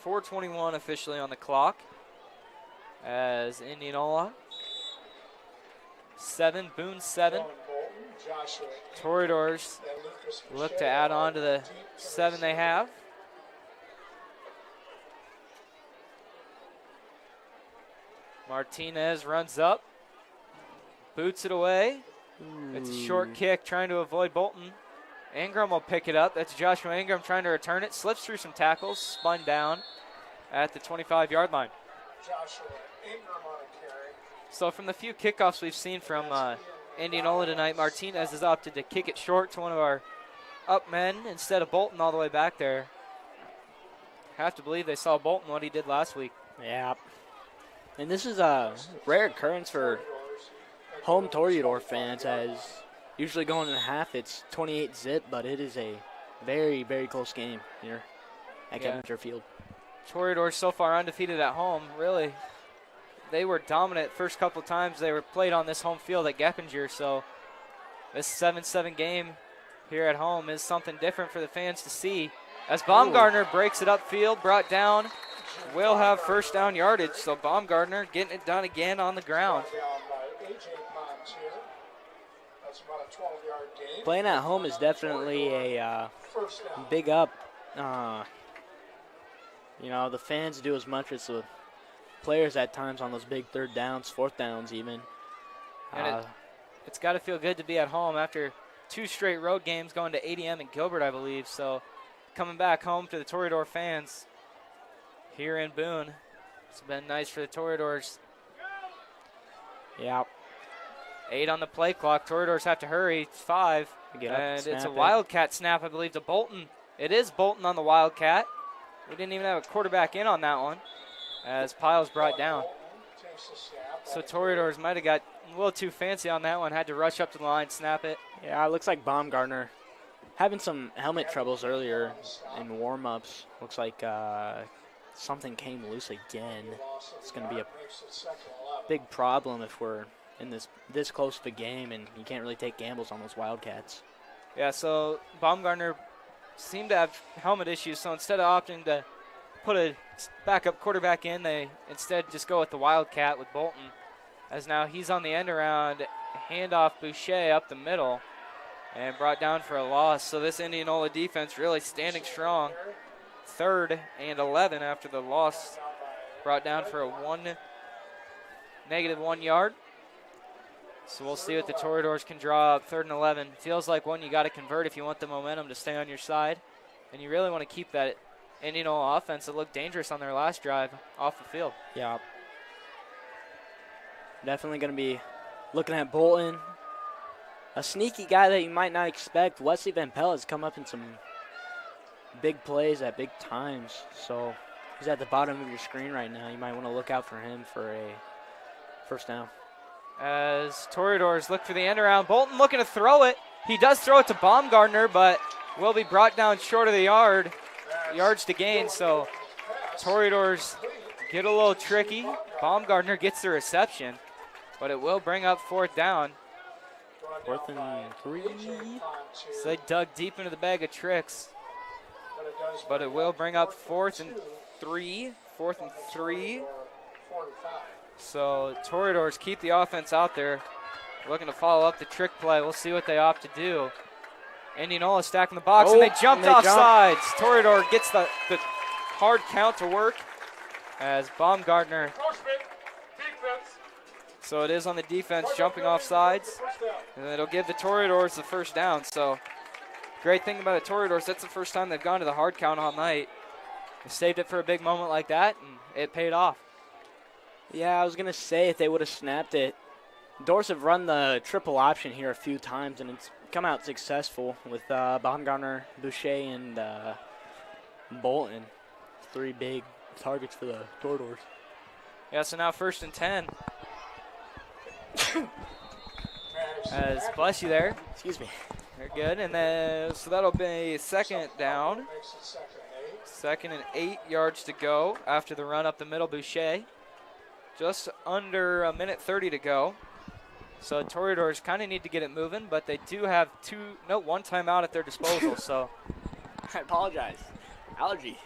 4:21 officially on the clock, as Indianola 7, Boone 7. Toreadors look to add on to the 7 they have. Martinez runs up, boots it away. It's a short kick, trying to avoid Bolton. Ingram will pick it up. That's Joshua Ingram trying to return it. Slips through some tackles, spun down at the 25-yard line. So from the few kickoffs we've seen from Indianola tonight, Martinez has opted to kick it short to one of our up men instead of Bolton all the way back there. Have to believe they saw Bolton what he did last week. Yeah. And this is a rare occurrence for home Toreador fans, as usually going in the half it's 28-zip, but it is a very, very close game here at Keppinger Field. Toreadors so far undefeated at home, really. They were dominant first couple times they were played on this home field at Geppinger, so this 7-7 game here at home is something different for the fans to see. As Baumgartner breaks it upfield, brought down, will have first down yardage, so Baumgartner getting it done again on the ground. Playing at home is definitely a big up. You know, the fans do as much as the players at times on those big third downs, fourth downs even. And it's got to feel good to be at home after 2 straight road games going to ADM and Gilbert, I believe. So coming back home to the Toreador fans here in Boone. It's been nice for the Toreadors. Yeah. 8 on the play clock. Toreadors have to hurry. It's 5. And it's a Wildcat snap, I believe, to Bolton. It is Bolton on the Wildcat. We didn't even have a quarterback in on that one as Piles brought down. So Toreadors might have got a little too fancy on that one. Had to rush up to the line, snap it. Yeah, it looks like Baumgartner having some helmet troubles earlier in warm-ups. Looks like something came loose again. It's going to be a big problem if we're in this close of a game and you can't really take gambles on those Wildcats. Yeah, so Baumgartner seemed to have helmet issues, so instead of opting to put a backup quarterback in, they instead just go with the Wildcat with Bolton, as now he's on the end around, handoff Boucher up the middle, and brought down for a loss. So this Indianola defense really standing strong. 3rd and 11 after the loss, brought down for a -1 yard. So we'll see what the Toreadors can draw up. 3rd and 11. Feels like one you got to convert if you want the momentum to stay on your side. And you really want to keep that Indianola offense that looked dangerous on their last drive off the field. Yeah. Definitely going to be looking at Bolton. A sneaky guy that you might not expect. Wesley Van Pelt has come up in some big plays at big times. So he's at the bottom of your screen right now. You might want to look out for him for a first down. As Toreadors look for the end around. Bolton looking to throw it. He does throw it to Baumgartner, but will be brought down short of the yards to gain. So Toreadors get a little tricky. Baumgartner gets the reception, but it will bring up 4th down. 4th and 3. So they dug deep into the bag of tricks, but it will bring up 4th and 3. 4th and 3. So Toreadors keep the offense out there, looking to follow up the trick play. We'll see what they opt to do. Indianola stacking the box, and they jumped off sides. Toreador gets the hard count to work as Baumgartner. So it is on the defense, jumping off sides, and it'll give the Toreadors the first down. So great thing about the Toreadors, that's the first time they've gone to the hard count all night. They saved it for a big moment like that, and it paid off. Yeah, I was going to say if they would have snapped it. Dors have run the triple option here a few times, and it's come out successful with Baumgartner, Boucher, and Bolton. 3 big targets for the Toreadors. Yeah, so now 1st and 10. Bless you there. Excuse me. They're good, and then so that'll be 2nd down. 2nd and 8 yards to go after the run up the middle. Boucher. Just under 1:30 to go. So Toreadors kind of need to get it moving, but they do have 1 timeout at their disposal. So I apologize. Allergy.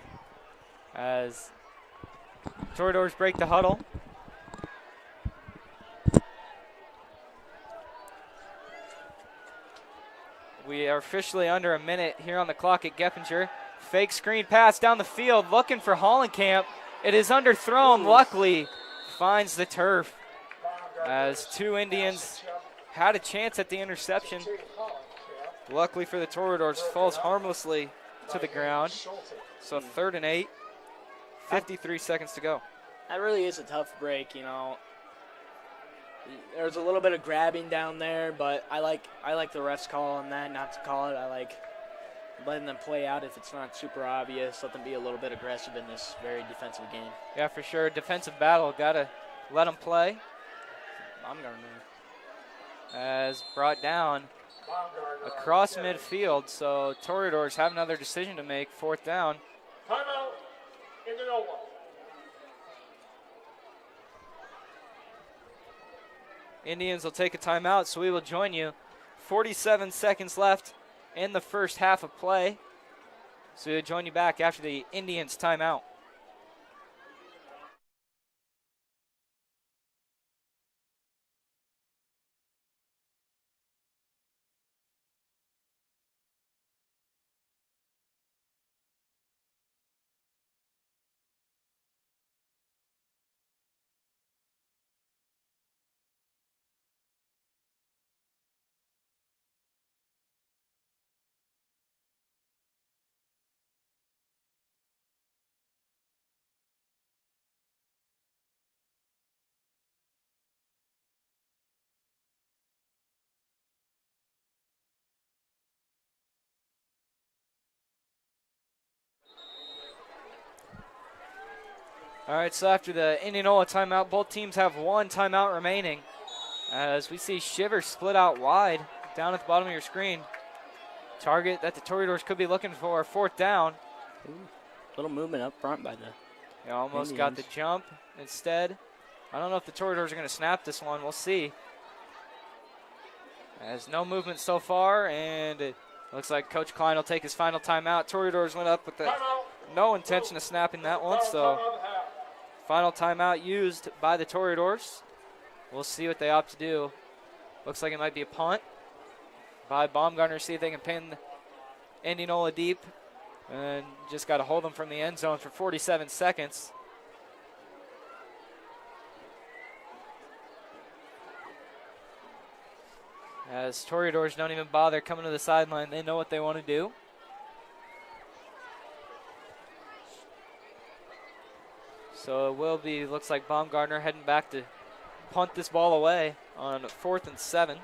As Toreadors break the huddle. We are officially under a minute here on the clock at Geppinger. Fake screen pass down the field, looking for Hollenkamp. It is underthrown, luckily finds the turf. As 2 Indians had a chance at the interception. Luckily for the Toreadors, falls harmlessly to the ground. So 3rd and 8, 53 seconds to go. That really is a tough break, you know. There's a little bit of grabbing down there, but I like the ref's call on that, not to call it. I like letting them play out if it's not super obvious. Let them be a little bit aggressive in this very defensive game. Yeah, for sure. Defensive battle. Got to let them play. Baumgartner. As brought down across midfield. So Toreadors have another decision to make. 4th down. Timeout, Indianola. Indians will take a timeout, so we will join you. 47 seconds left in the first half of play. So we'll join you back after the Indians timeout. All right, so after the Indianola timeout, both teams have 1 timeout remaining. As we see Shiver split out wide down at the bottom of your screen. Target that the Toreadors could be looking for, 4th down. Ooh, little movement up front by the They almost Indians. got the jump instead. I don't know if the Toreadors are going to snap this one. We'll see. As no movement so far, and it looks like Coach Klein will take his final timeout. Toreadors went up with no intention of snapping that one, so final timeout used by the Toreadors. We'll see what they opt to do. Looks like it might be a punt by Baumgartner. See if they can pin Indianola deep. And just got to hold them from the end zone for 47 seconds. As Toreadors don't even bother coming to the sideline. They know what they want to do. So it will be, looks like Baumgartner heading back to punt this ball away on 4th and 7.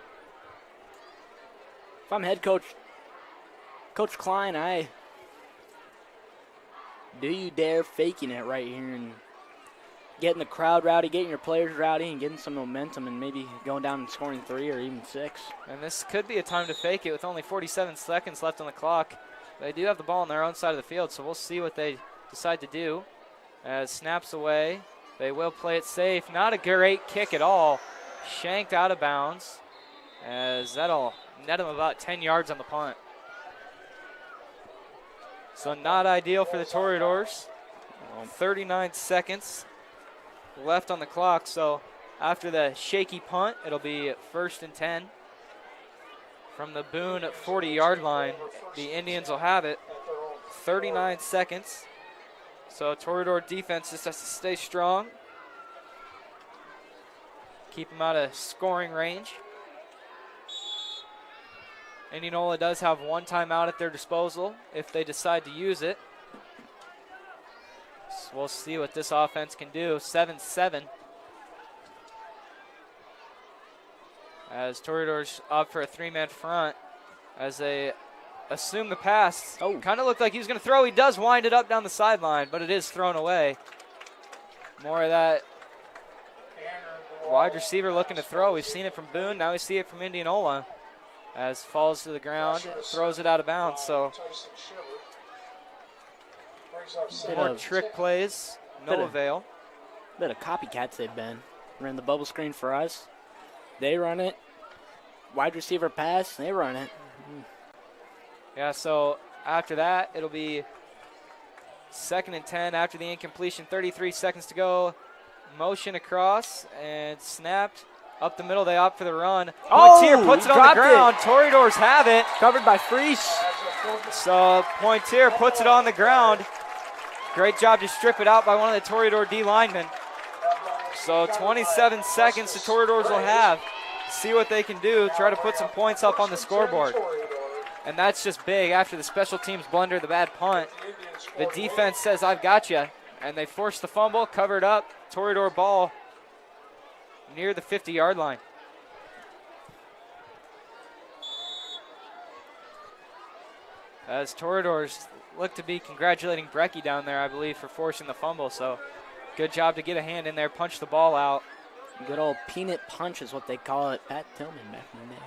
If I'm head coach, Coach Klein, do you dare faking it right here and getting the crowd rowdy, getting your players rowdy, and getting some momentum and maybe going down and scoring 3 or even 6. And this could be a time to fake it with only 47 seconds left on the clock. They do have the ball on their own side of the field, so we'll see what they decide to do. As snaps away, they will play it safe. Not a great kick at all. Shanked out of bounds, as that'll net them about 10 yards on the punt. So not ideal for the Toreadors. 39 seconds left on the clock, so after the shaky punt, it'll be 1st and 10. From the Boone 40-yard line, the Indians will have it. 39 seconds. So Toreador defense just has to stay strong. Keep them out of scoring range. Indianola does have 1 timeout at their disposal if they decide to use it. So we'll see what this offense can do. 7-7. As Toreadors opt for a 3-man front as they assume the pass. Oh. Kind of looked like he was going to throw. He does wind it up down the sideline, but it is thrown away. More of that wide receiver looking to throw. We've seen it from Boone. Now we see it from Indianola. As falls to the ground, throws it out of bounds. So more trick plays, no avail. Bit of copycats they've been. Ran the bubble screen for us. They run it. Wide receiver pass, they run it. Yeah, so after that, it'll be 2nd and 10 after the incompletion. 33 seconds to go. Motion across and snapped. Up the middle, they opt for the run. Pointier puts it on the ground. Toreadors have it. Covered by Freese. So Pointier puts it on the ground. Great job to strip it out by one of the Toreador D linemen. So 27 seconds the Toreadors will have. See what they can do. Try to put some points up on the scoreboard. And that's just big after the special teams blunder, the bad punt. The defense says, I've got you. And they force the fumble, covered up. Toreador ball near the 50-yard line. as Toreadors look to be congratulating Brecky down there, I believe, for forcing the fumble. So good job to get a hand in there, punch the ball out. Good old peanut punch is what they call it. Pat Tillman back in the day.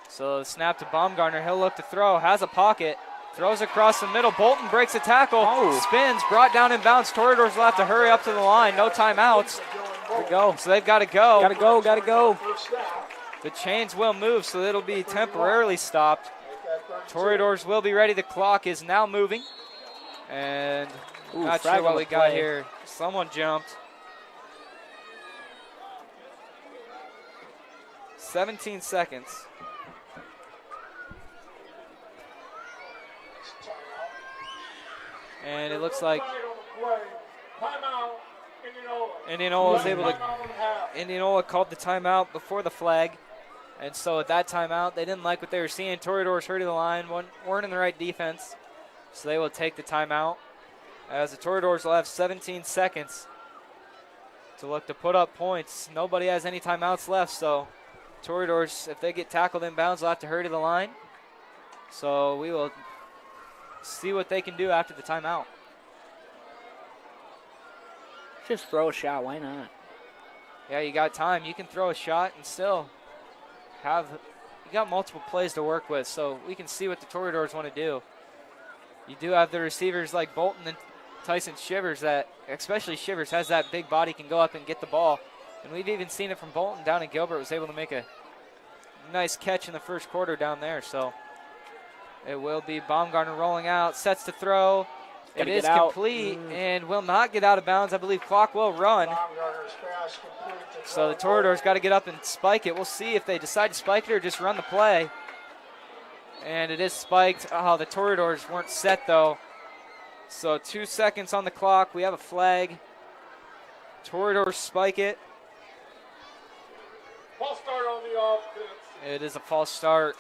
So the snap to Baumgartner. He'll look to throw, has a pocket, throws across the middle. Bolton breaks a tackle, spins, brought down in bounds. Toreadors will have to hurry up to the line. No timeouts. There we go. So they've got to go. Gotta go. The chains will move, so it'll be temporarily stopped. Toreadors will be ready. The clock is now moving. And not sure what we got here. Someone jumped. 17 seconds. And it looks like Indianola was able to. Indianola called the timeout before the flag. And so at that timeout, they didn't like what they were seeing. Toreadors hurting the line, weren't in the right defense. So they will take the timeout. As the Toreadors will have 17 seconds to look to put up points. Nobody has any timeouts left, so Toreadors, if they get tackled in bounds, will have to hurry to the line. So we will see what they can do after the timeout. Just throw a shot, why not? Yeah, you got time. You can throw a shot and still have, you got multiple plays to work with, so we can see what the Toreadors want to do. You do have the receivers like Bolton and Tyson Shivers that, especially Shivers, has that big body, can go up and get the ball. And we've even seen it from Bolton down in Gilbert, was able to make a nice catch in the first quarter down there. So it will be Baumgartner rolling out, sets to throw. It is complete and will not get out of bounds. I believe clock will run. So the Toreadors got to get up and spike it. We'll see if they decide to spike it or just run the play. And it is spiked. Oh, the Toreadors weren't set though. So 2 seconds on the clock. We have a flag. Toreadors spike it. False start on the offense. It is a false start.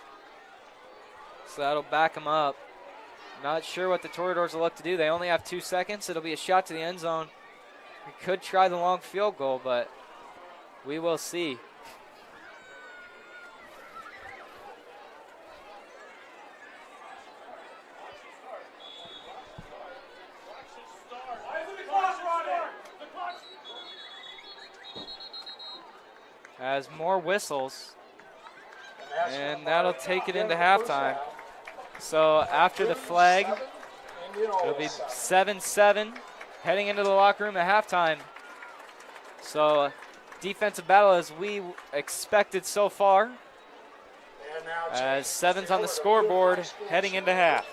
So that'll back them up. Not sure what the Toreadors will look to do. They only have 2 seconds. It'll be a shot to the end zone. We could try the long field goal, but we will see. As more whistles, and that'll take it into halftime. So after the flag, it'll be 7-7 heading into the locker room at halftime. So defensive battle as we expected so far. As 7's on the scoreboard heading into half.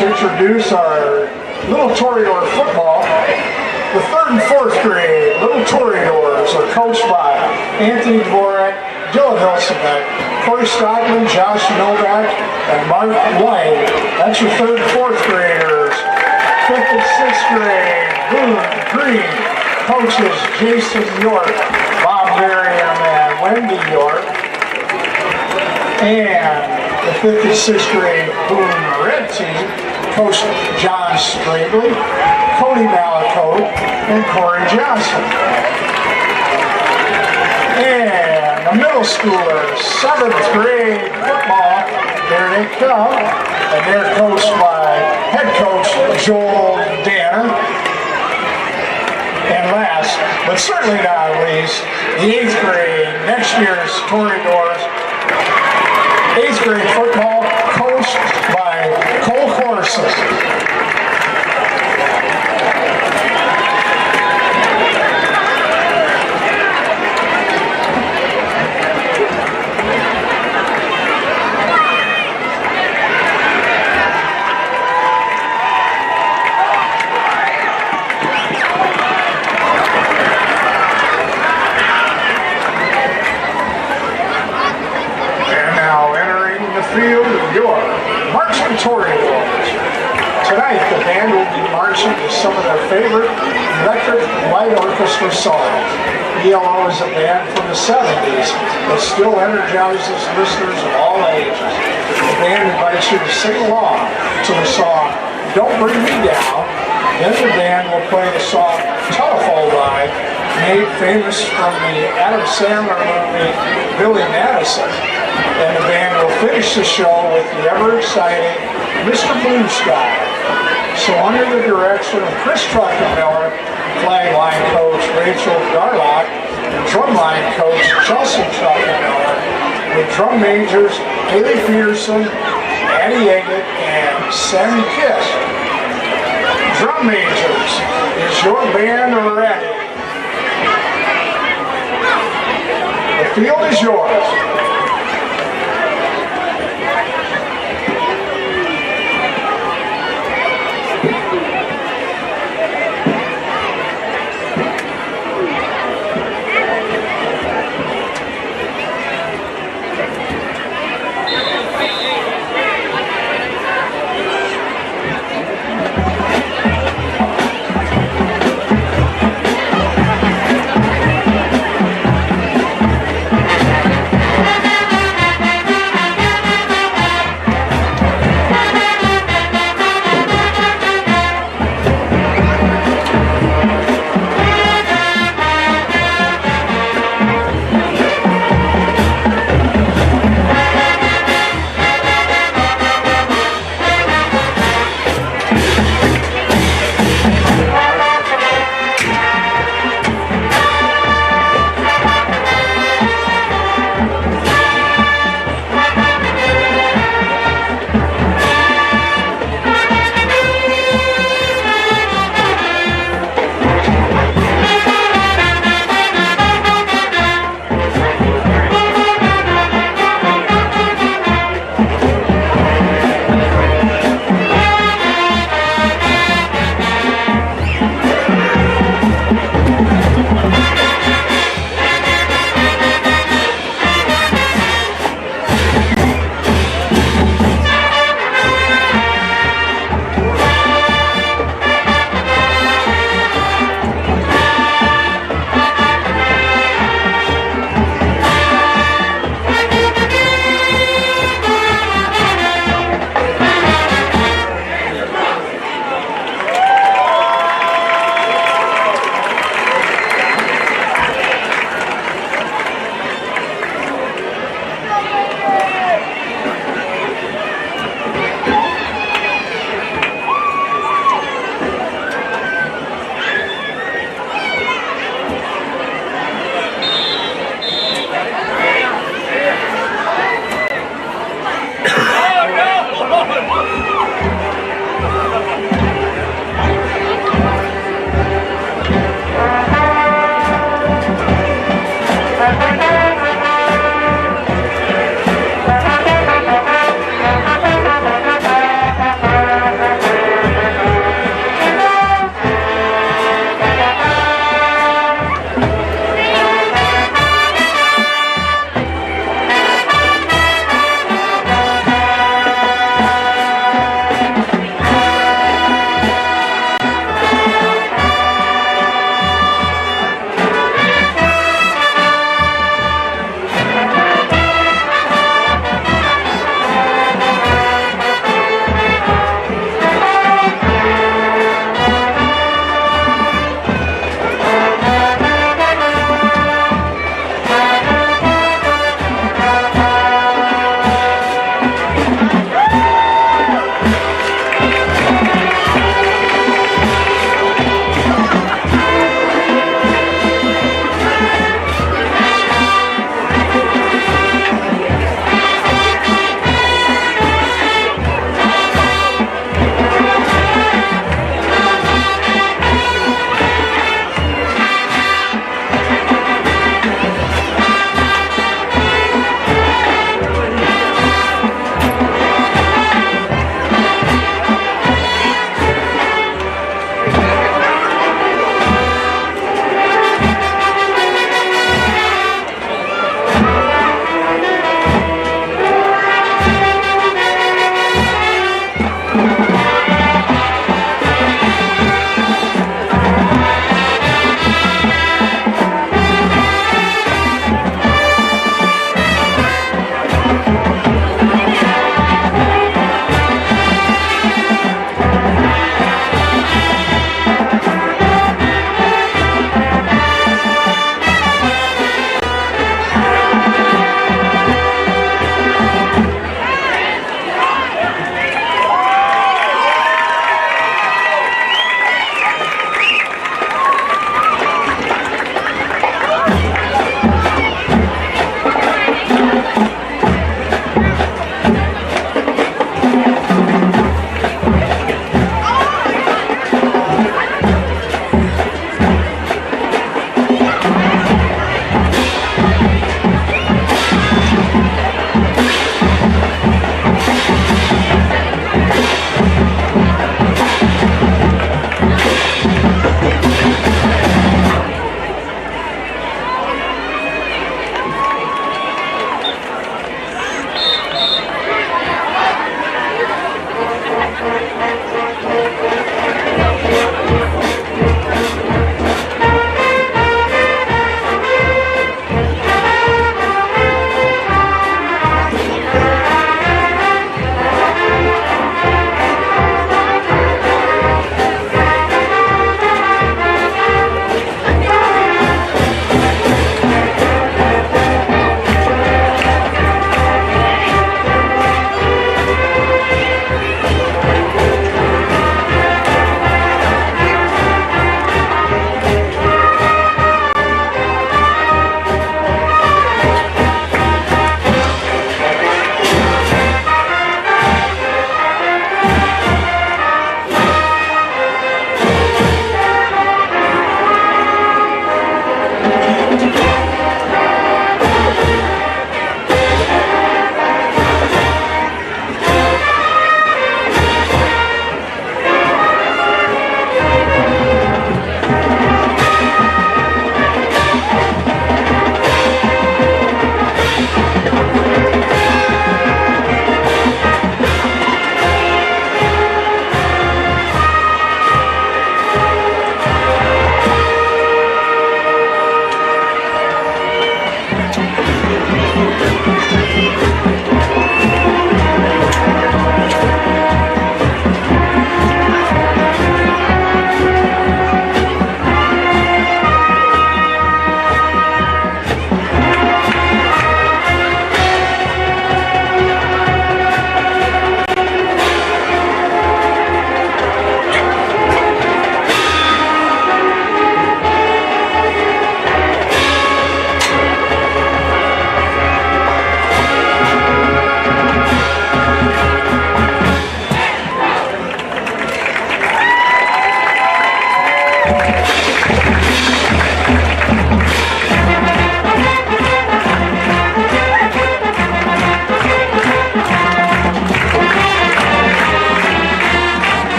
to introduce our Little Toreador football. The 3rd and 4th grade Little Toreadors are coached by Anthony Dvorak, Dylan Hilsebeck, Corey Stockman, Josh Novak, and Mark White. That's your 3rd and 4th graders. 5th and 6th grade Boone Green coaches Jason York, Bob Merriam, and Wendy York. And the 5th and 6th grade Boone Red team coached John Straigley, Cody Malakote, and Corey Johnson. And the middle schoolers, 7th grade football, here they come. And they're coached by head coach Joel Danner. And last, but certainly not least, the 8th grade, next year's Toreadors, 8th grade football coached by Cole Corson. Field of your marching Toreadors. Tonight, the band will be marching to some of their favorite electric light orchestra songs. ELO is a band from the 70s that still energizes listeners of all ages. The band invites you to sing along to the song Don't Bring Me Down. Then the band will play the song Telephone Line, made famous from the Adam Sandler movie Billy Madison. And the band will finish the show with the ever-exciting Mr. Blue Sky. So under the direction of Chris Truckenmiller, flag line coach Rachel Garlock, and drum line coach Chelsea Truckenmiller, with drum majors Haley Peterson, Addie Eggett, and Sammy Kiss. Drum majors, is your band ready? The field is yours.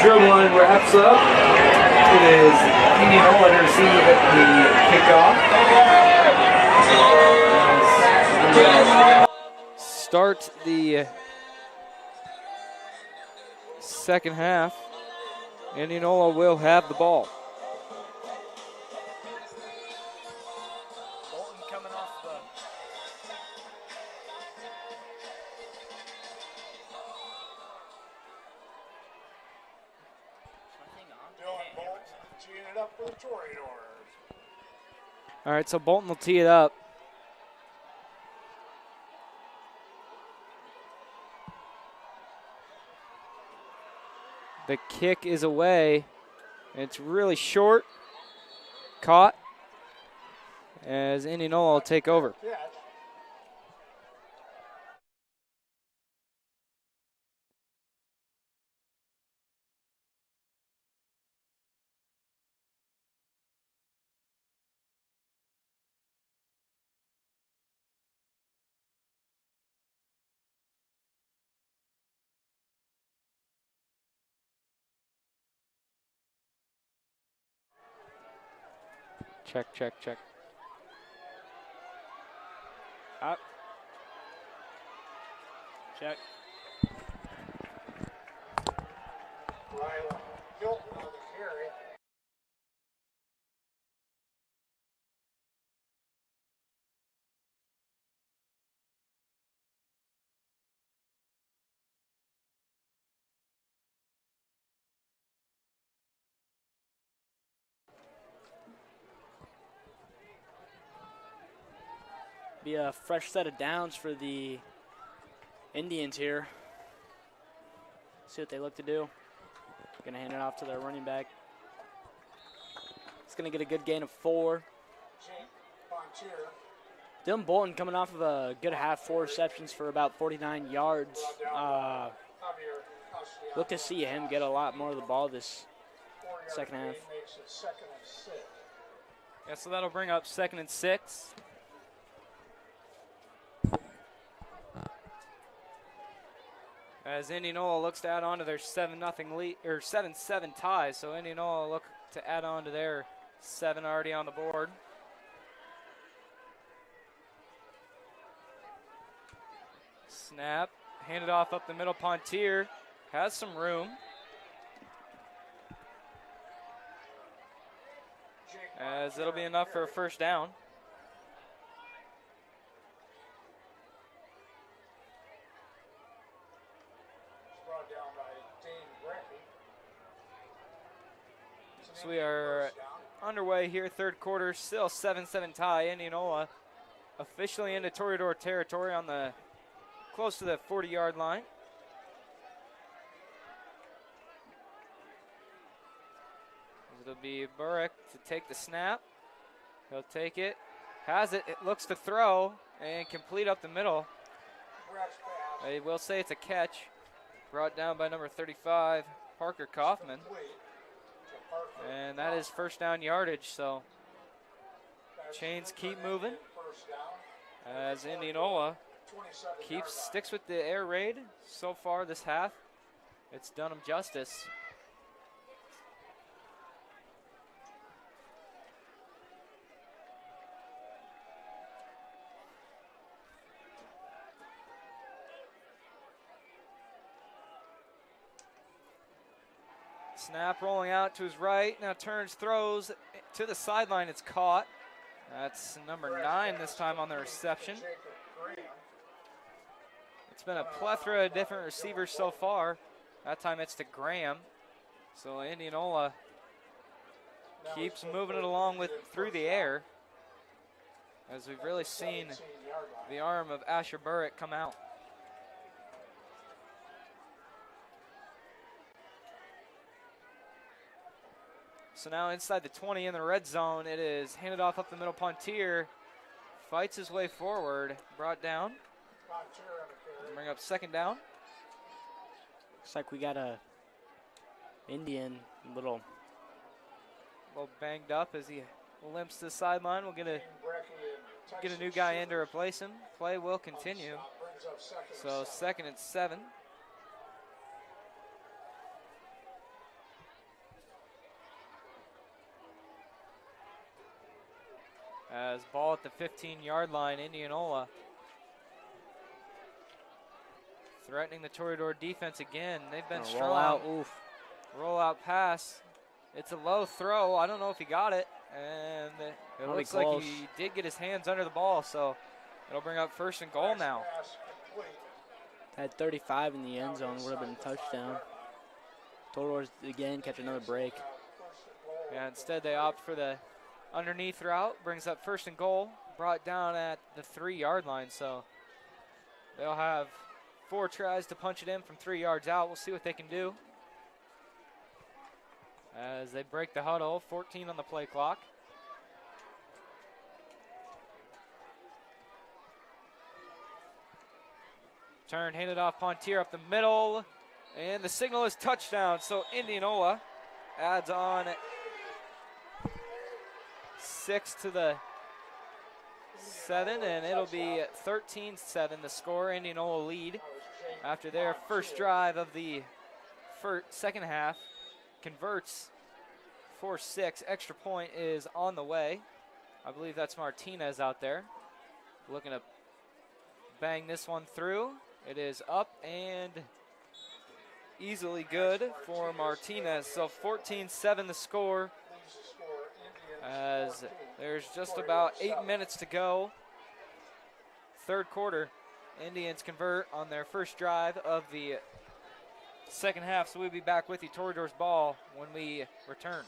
drill one wraps up. It is Indianola to receive the kickoff. Start the second half. Indianola will have the ball. Bolton coming off the Dylan Bolton teeing it up for the Toreadors. All right, so Bolton will tee it up. The kick is away. It's really short. Caught as Indianola will take over. Check, check, check. Up. Check. Rylan Hilton on the carry. Be a fresh set of downs for the Indians here. See what they look to do. Gonna hand it off to their running back. It's gonna get a good gain of 4. Dylan Bolton coming off of a good half, 4 receptions for about 49 yards. Look to see him get a lot more of the ball this second half. Yeah, so that'll bring up 2nd and 6. As Indianola looks to add on to their 7-0 lead, or 7-7 tie, so Indianola look to add on to their 7 already on the board. Snap, handed off up the middle. Pontier has some room. As it'll be enough for a first down. So we are underway here, 3rd quarter, still 7-7 tie. Indianola officially into Toreador territory on the close to the 40-yard line. It'll be Burek to take the snap. He'll take it, has it, it looks to throw, and complete up the middle. I will say it's a catch, brought down by number 35, Parker Kaufman. And that is first down yardage, so chains keep moving as Indianola sticks with the air raid. So far this half, it's done them justice. Snap rolling out to his right, now turns, throws to the sideline, it's caught. That's number 9 this time on the reception. It's been a plethora of different receivers so far. That time it's to Graham. So Indianola keeps moving it along through the air, as we've really seen the arm of Asher Burrick come out. So now inside the 20 in the red zone, it is handed off up the middle. Pontier fights his way forward, brought down. Bring up 2nd down. Looks like we got a Indian a little banged up as he limps to the sideline. We'll get a new guy in to replace him. Play will continue. So 2nd and 7. As ball at the 15-yard line, Indianola threatening the Toreador defense again. They've been strong. Roll out, oof. Roll out pass. It's a low throw. I don't know if he got it. And it looks like he did get his hands under the ball, so it'll bring up 1st and goal now. Had 35 in the end zone, would have been a touchdown. Toreadors again catch another break. Yeah, instead they opt for the underneath route, brings up 1st and goal, brought down at the 3-yard line, so they'll have 4 tries to punch it in from 3 yards out. We'll see what they can do. as they break the huddle. 14 on the play clock. Turn, handed off Pontier up the middle, and the signal is touchdown. So Indianola adds on 6 to the 7, and it'll be 13-7 the score. Indianola lead after their first drive of the second half converts 4-6. Extra point is on the way. I believe that's Martinez out there looking to bang this one through. It is up and easily good for Martinez. So 14-7 the score, as there's just about 8 minutes to go. Third quarter, Indians convert on their first drive of the second half. So we'll be back with you, Toreadors ball, when we return.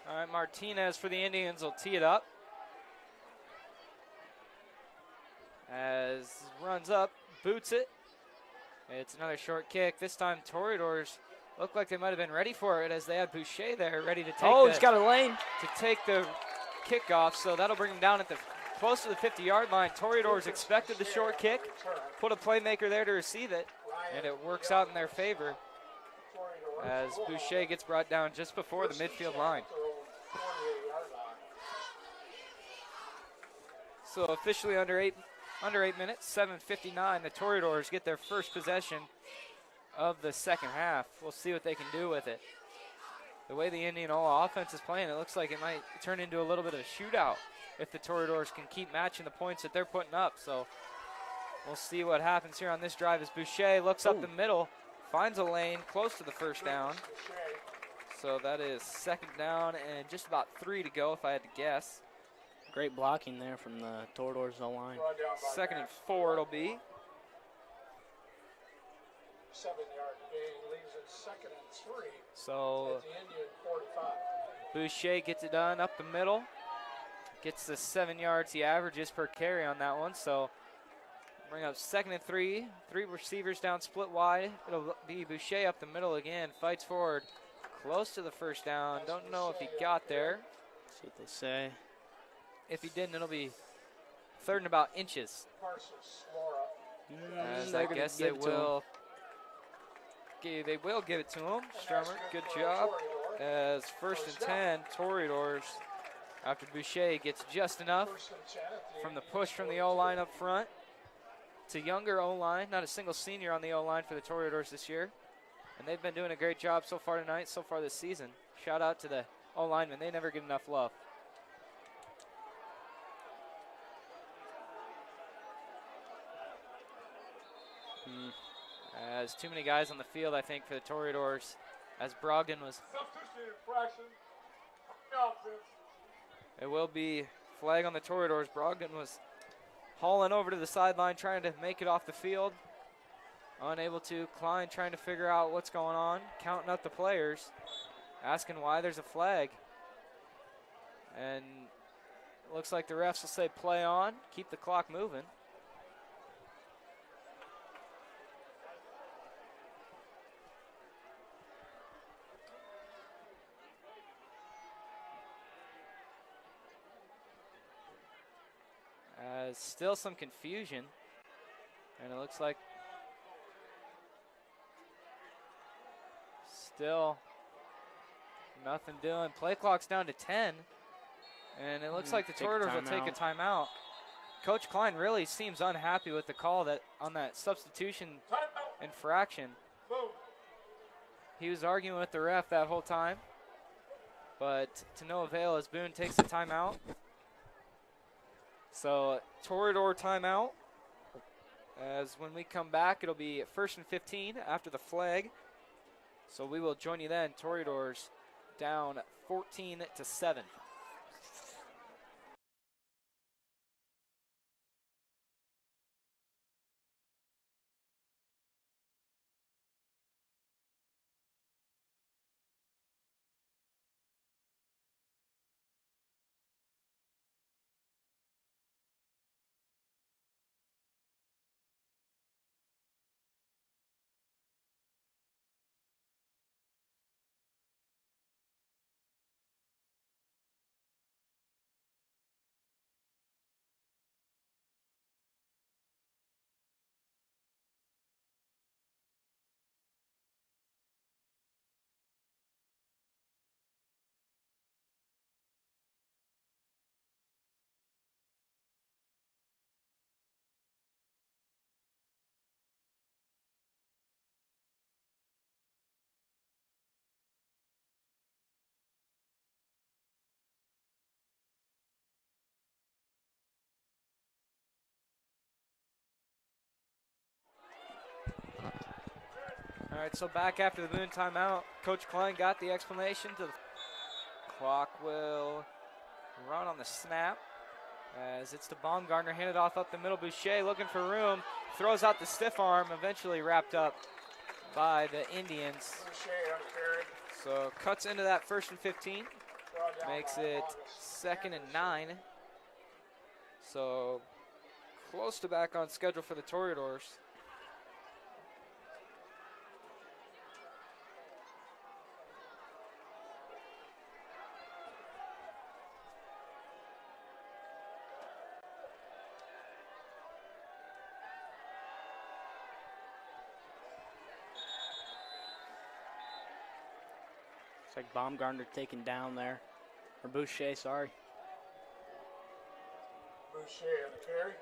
All right, Martinez for the Indians will tee it up. As runs up, boots it. It's another short kick. This time Toreadors look like they might have been ready for it, as they had Boucher there ready to take he's got a lane to take the kickoff. So that'll bring him down at the close to the 50-yard line. Toreadors expected the short kick, put a playmaker there to receive it, and it works out in their favor as Boucher gets brought down just before the midfield line. So officially under eight minutes, 7:59, the Toreadors get their first possession of the second half. We'll see what they can do with it. The way the Indianola offense is playing, it looks like it might turn into a little bit of a shootout if the Toreadors can keep matching the points that they're putting up. So we'll see what happens here on this drive as Boucher looks up the middle, finds a lane close to the first down. So that is second down and just about 3 to go if I had to guess. Great blocking there from the Toreadors O-line. 2nd and 4 it'll be. 7-yard gain leaves it 2nd and 3. So At the Indian 45. Boucher gets it done up the middle. Gets the 7 yards he averages per carry on that one. So bring up 2nd and 3. 3 receivers down split wide. It'll be Boucher up the middle again. Fights forward close to the first down. Don't know if he got there. See what they say. If he didn't, it'll be 3rd and about inches. As I guess they will. They will give it to him. Strummer, good job. As 1st and 10, Toreadors, after Boucher gets just enough from the push from the O-line up front. It's a younger O-line, not a single senior on the O-line for the Toreadors this year. And they've been doing a great job so far tonight, so far this season. Shout out to the O-linemen. They never get enough love. As too many guys on the field, I think, for the Toreadors, as Brogdon was. It will be flag on the Toreadors. Brogdon was hauling over to the sideline, trying to make it off the field. Unable to. Klein trying to figure out what's going on, counting up the players, asking why there's a flag. And it looks like the refs will say play on, keep the clock moving. Still some confusion, and it looks like still nothing doing. Play clock's down to 10 And it looks like the Take a Toreadors will take a timeout. Coach Klein really seems unhappy with the call that on that substitution infraction. He was arguing with the ref that whole time, but to no avail as Boone takes the timeout. So Toreador timeout. As when we come back, it'll be 1st and 15 after the flag. So we will join you then. Toreadors down 14-7. All right, so back after the Boone timeout, Coach Klein got the explanation. The clock will run on the snap as it's to Baumgartner, handed off up the middle. Boucher looking for room, throws out the stiff arm, eventually wrapped up by the Indians. So cuts into that 1st and 15, makes it 2nd and 9. So close to back on schedule for the Toreadors. It's like Baumgartner taken down there. Or Boucher, sorry. Boucher on the carry.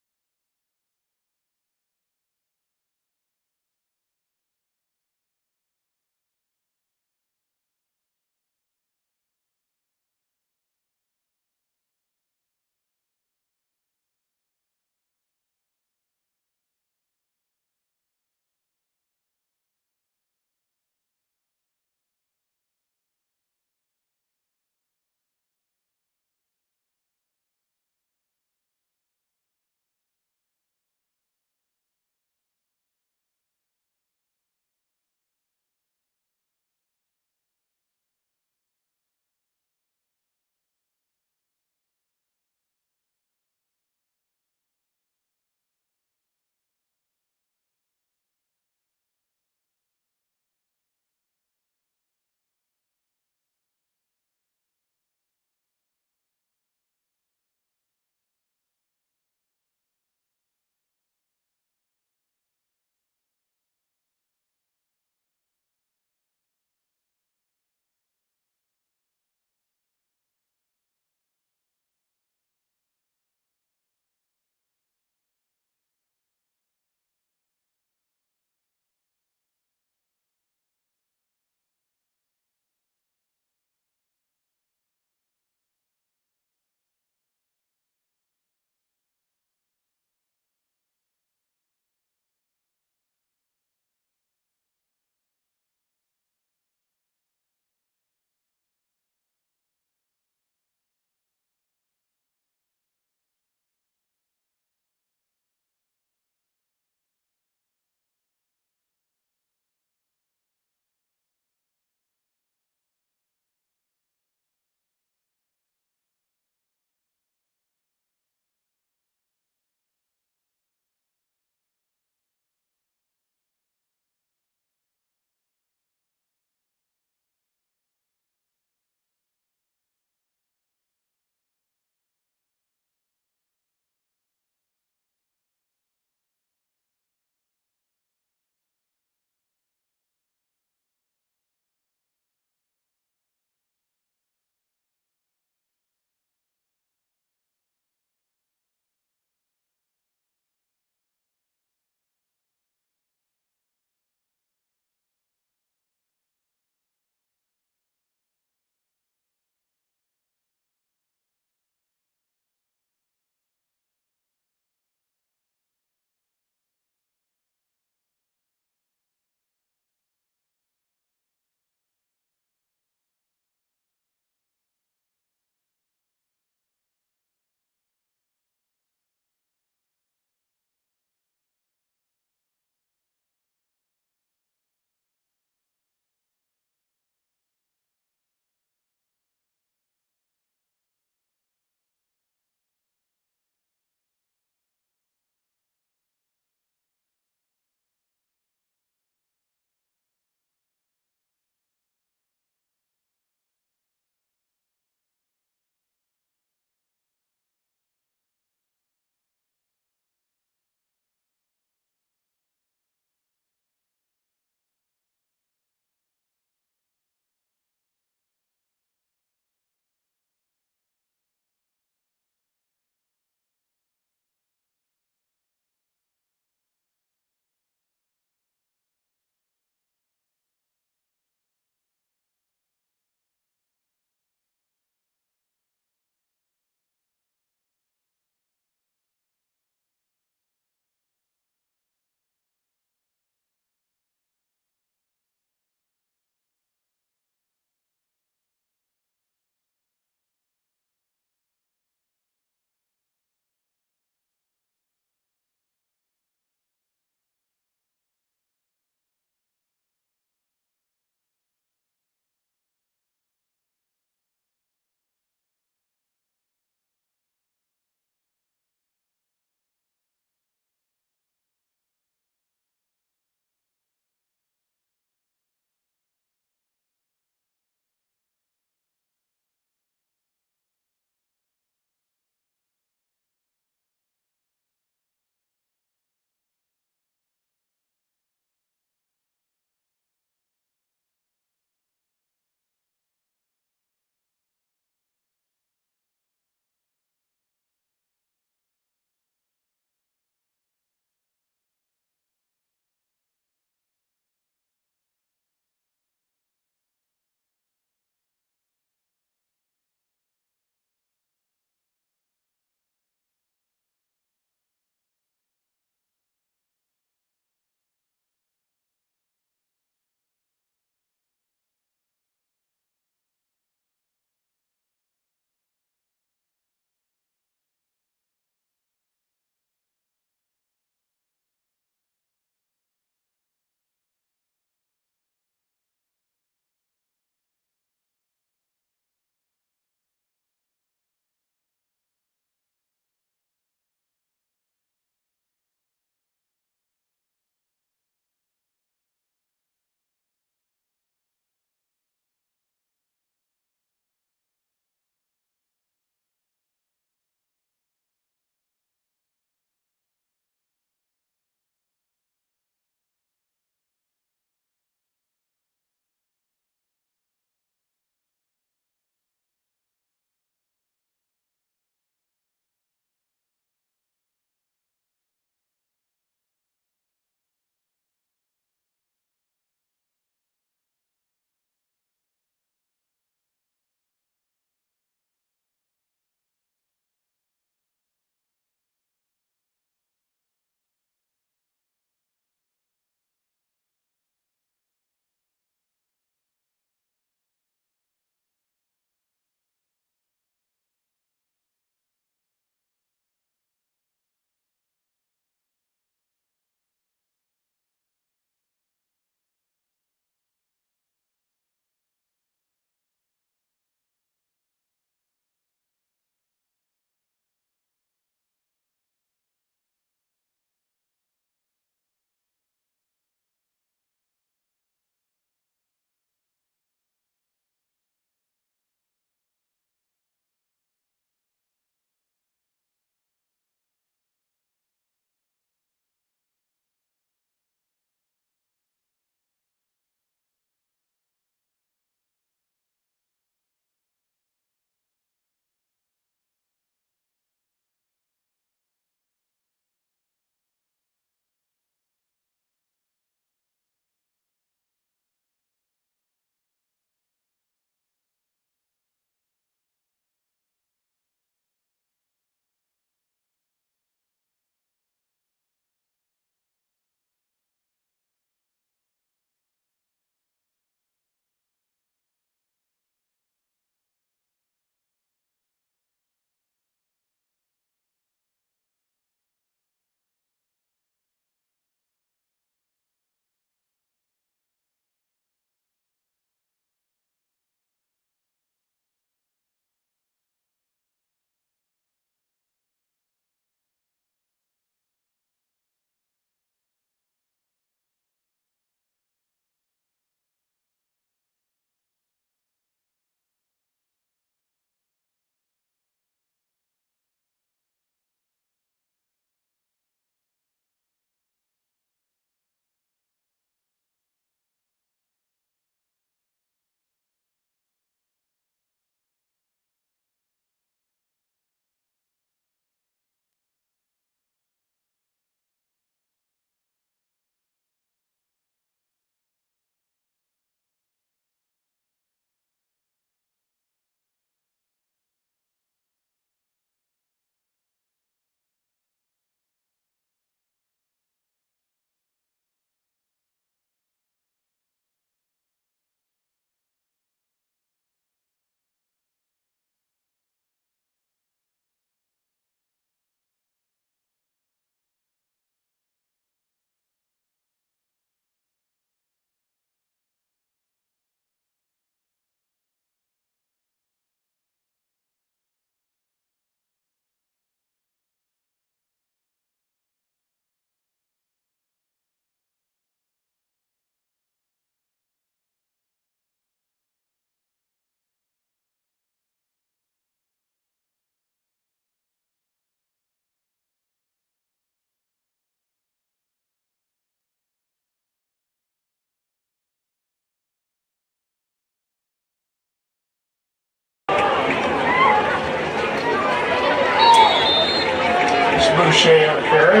Boucher on carry.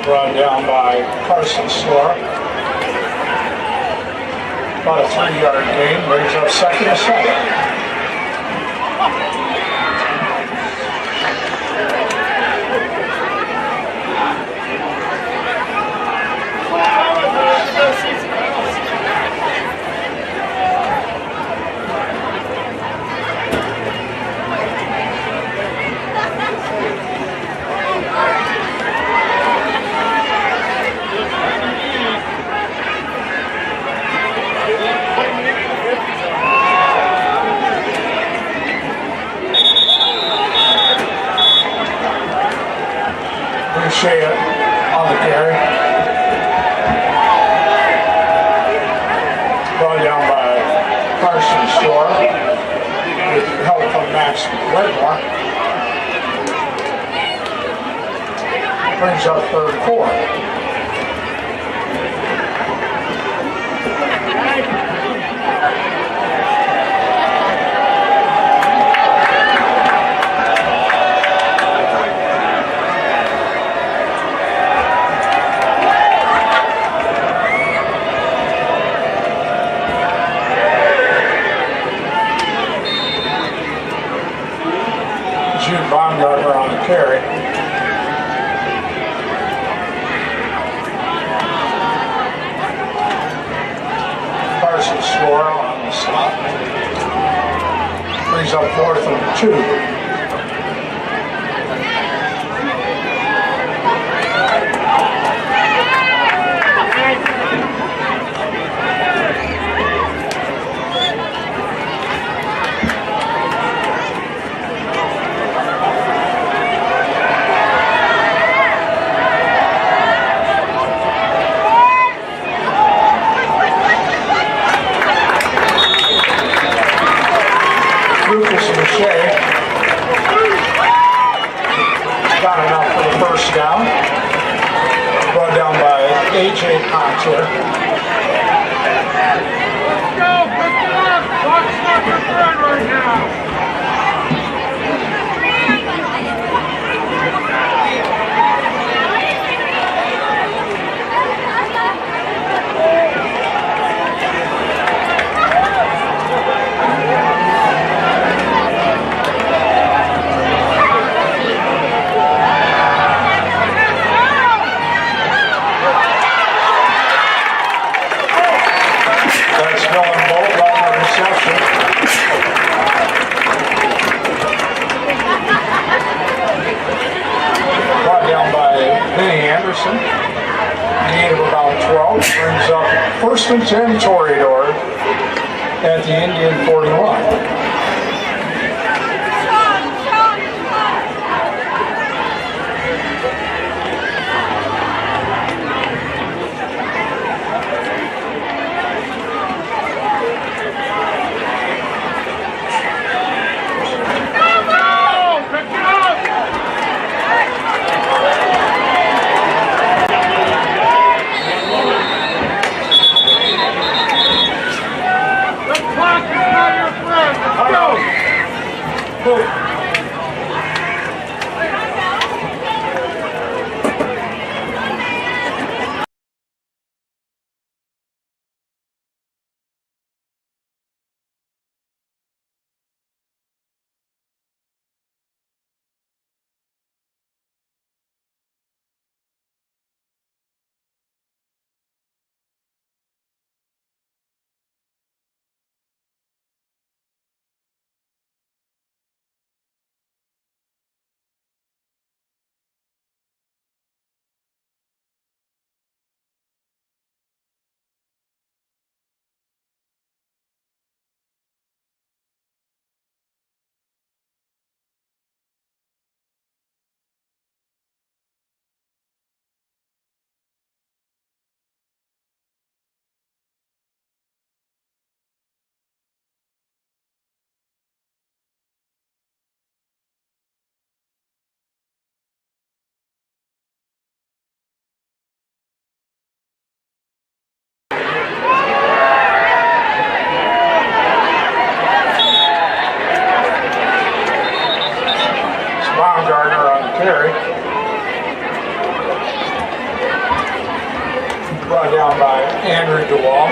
Brought down by Carson Store. About a 3-yard gain, brings up 2nd and 7. Boucher on the carry. Brought down by Carson Store with help from Max Wedmore. Brings up 3rd and 4. Baumgartner on the carry. Carson Store on the stop. Brings up 4th and 2. Got enough for the 1st down. Brought down by A.J. Contour. Let's go! Pick it up! Watch not your friend right now! Gain of about 12, brings up 1st and 10 Toreador at the Indian 41. The clock is not your friend! Baumgartner on the carry. Brought down by Andrew DeWall.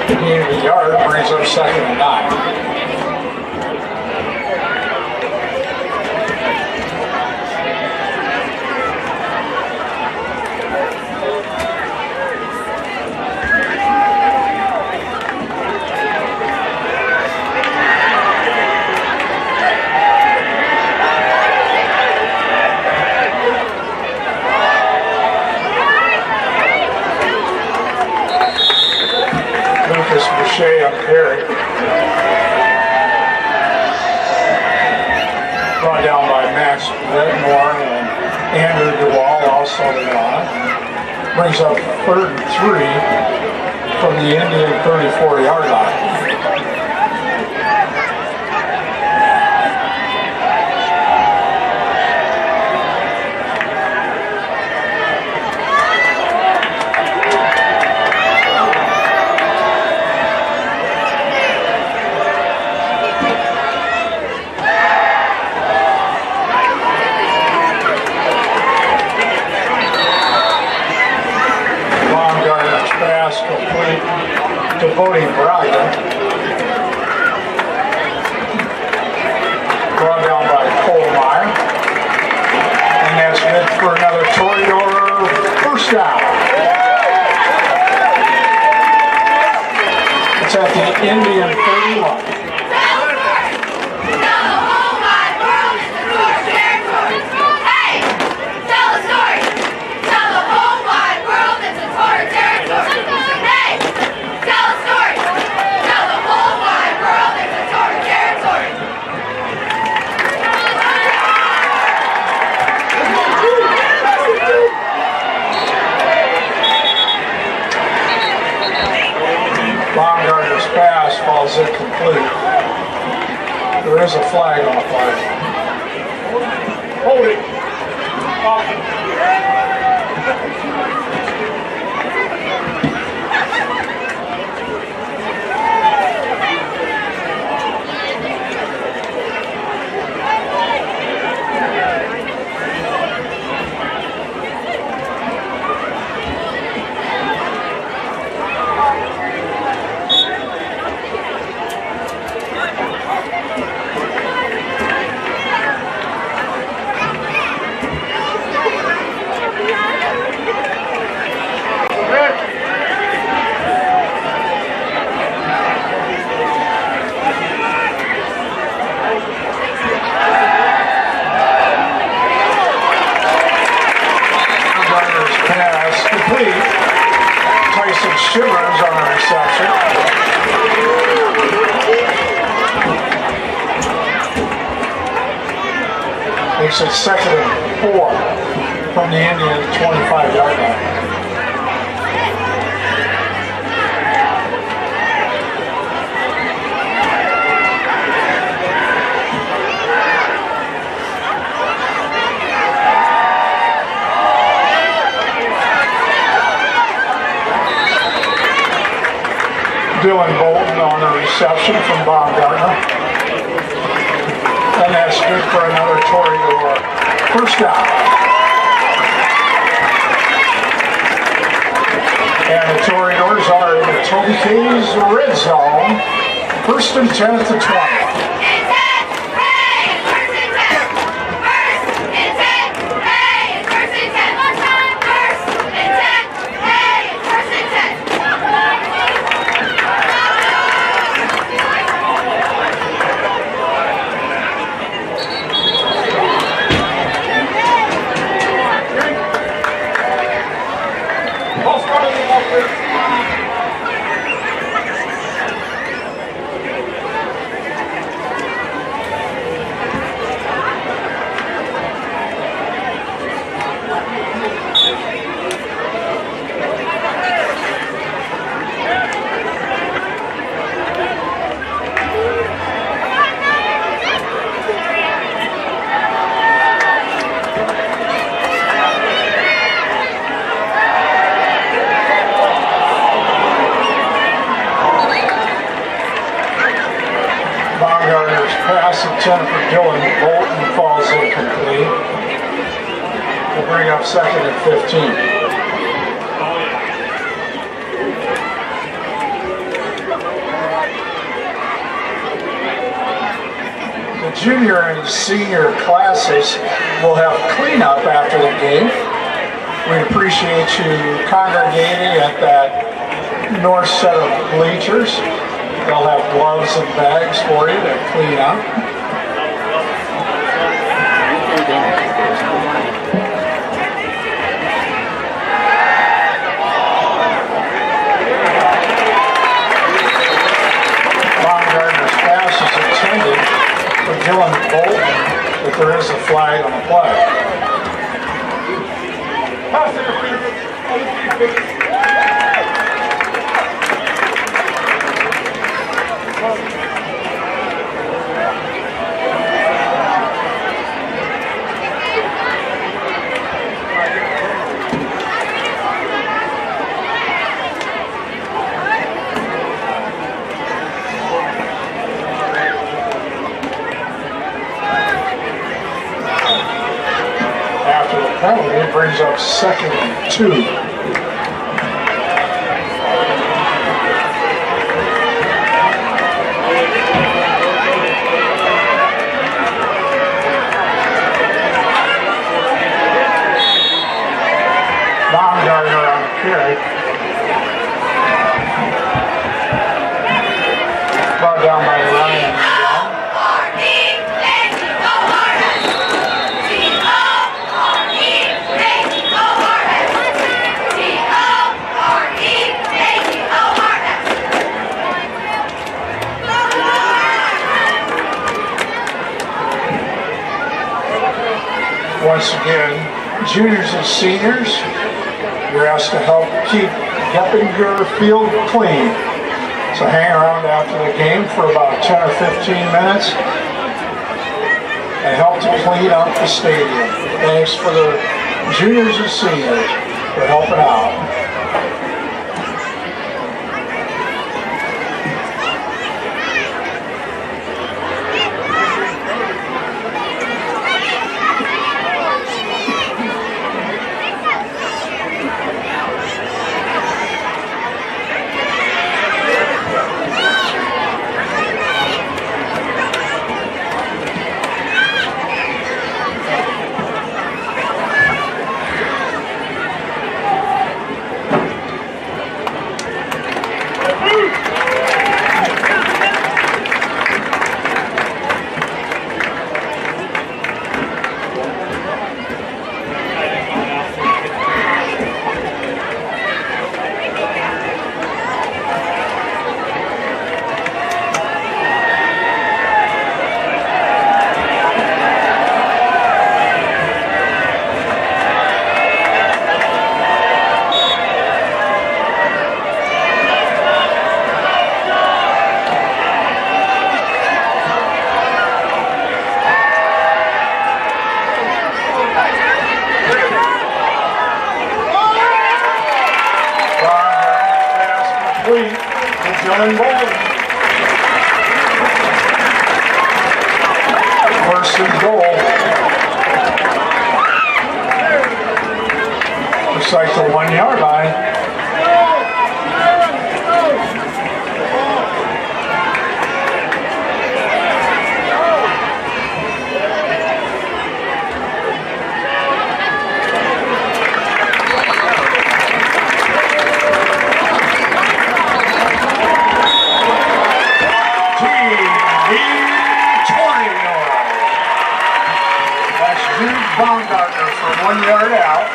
Gain of a yard, brings up 2nd and 9. Boucher on carry. Brought down by Max Redmore and Andrew DeWall also on. Brings up 3rd and 3 from the Indian 34-yard line. Voting Braga. Brought down by Kohlmeyer. And that's good for another Toreador first down. It's at the Indian 31. Baumgartner's pass falls incomplete. There is a flag on the play. Hold it. Shivers on the reception. Makes it 2nd and 4 from the Indian 25-yard line. Dylan Bolton on the reception from Baumgartner. And that's good for another Toreador first down. And the Toreadors are in the Toby K's red zone. 1st and 10 at the 20. Intended for Dylan Bolton. and falls incomplete. We'll bring up 2nd and 15. The junior and senior classes will have cleanup after the game. We appreciate you congregating at that north set of bleachers. They'll have gloves and bags for you to clean up. Baumgartner's pass is intended for Dylan Bolton, but there is a flag on the play. After the penalty, it brings up 2nd and 2. Baumgartner on the carry. Brought down by Ryan Young. Once again, juniors and seniors, you're asked to help keep Geppinger Field clean. So hang around after the game for about 10 or 15 minutes and help to clean up the stadium. Thanks for the juniors and seniors for helping out. Dylan Bolton. First and goal. Looks like the 1 yard line. Baumgartner for 1 yard out.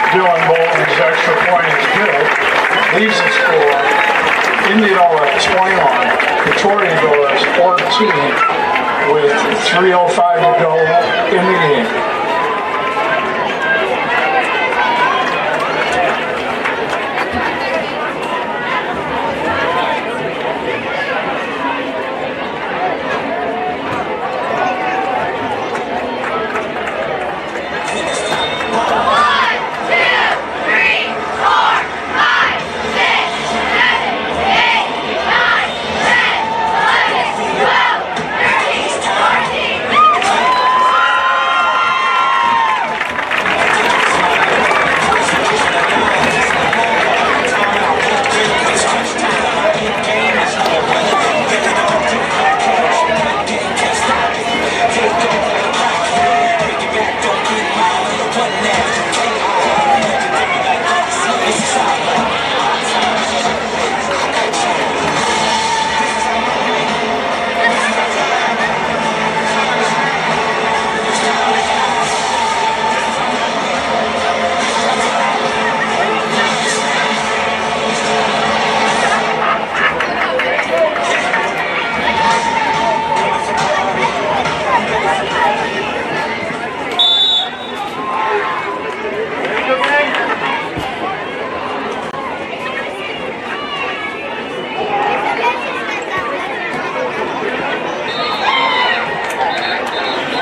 Dylan Bolton's extra point is good. Leaves the score Indianola 21, Victoriaville is 14 with 3:05 to go in the game.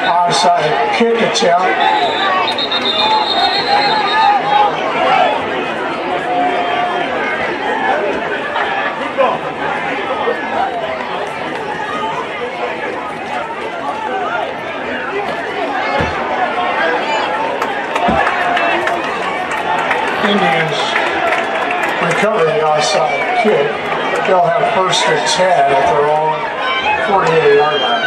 Onside kick attempt. Indians recover the onside kick. They'll have first and 10 at their own 48-yard line.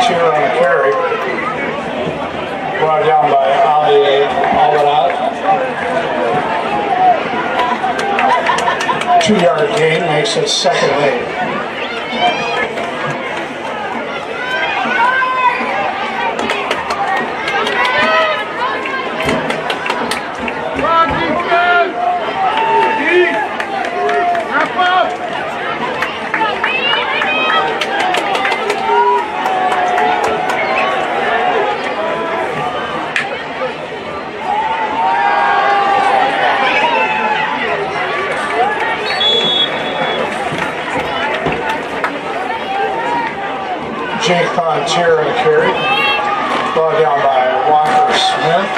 Cheer on the carry. Brought down by Ali Alvarado. 2-yard gain makes it 2nd and 8. Jake Pontier and carry. Brought down by Walker Smith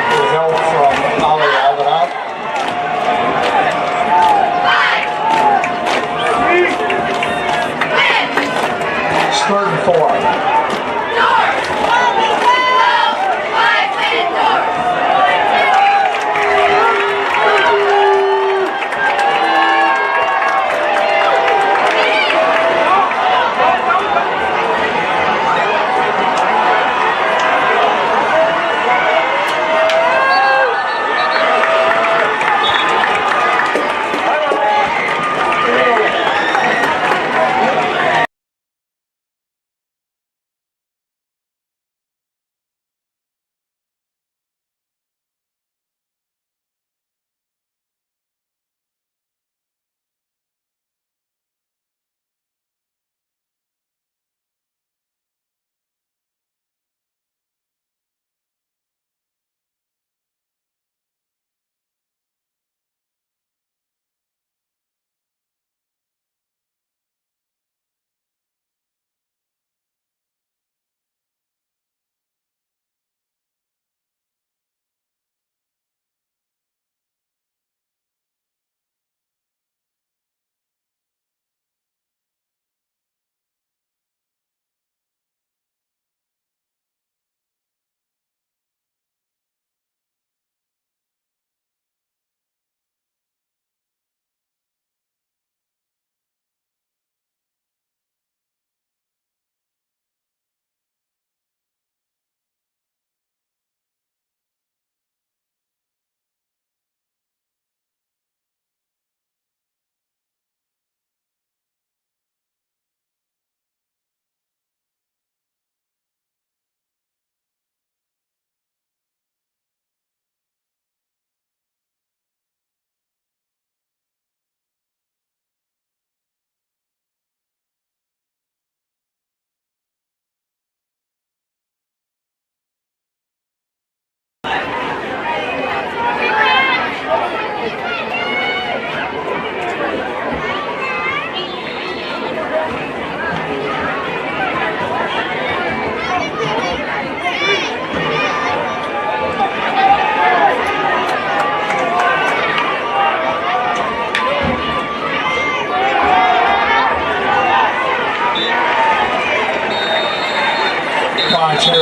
with help from Ali Alvarado. It's 3rd and 4.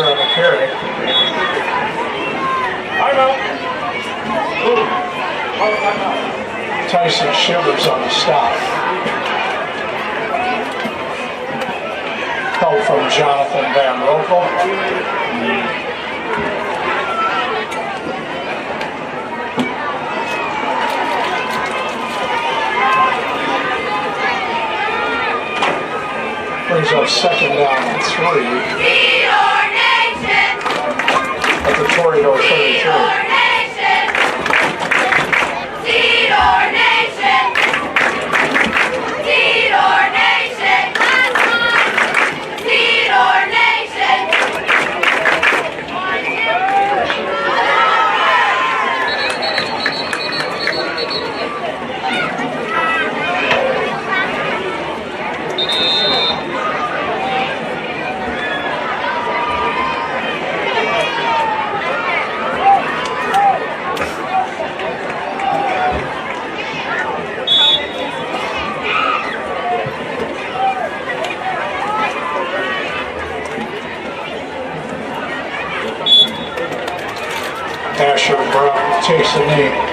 on the carry. Tyson Shivers on the stop. Help from Jonathan Van Rokel. Brings up second down and 3 at the Toreador 33. Asher Brown takes the knee.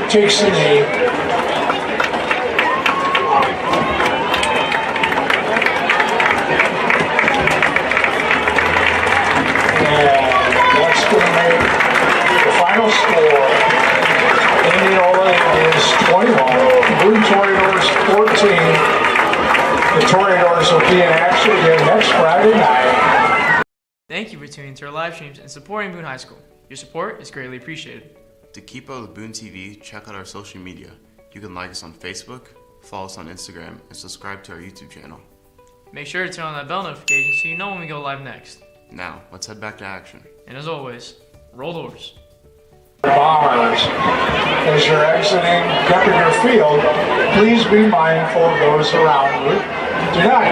Takes the knee. And that's going to make the final score. Indianola is 21. Boone Toreadors 14. The Toreadors will be in action again next Friday night. Thank you for tuning to our live streams and supporting Boone High School. Your support is greatly appreciated. To keep up with Boone TV, check out our social media. You can like us on Facebook, follow us on Instagram, and subscribe to our YouTube channel. Make sure to turn on that bell notification so you know when we go live next. Now, let's head back to action. And as always, roll doors. Bombers, as you're exiting Kickoff Field, please be mindful of those around you. Do not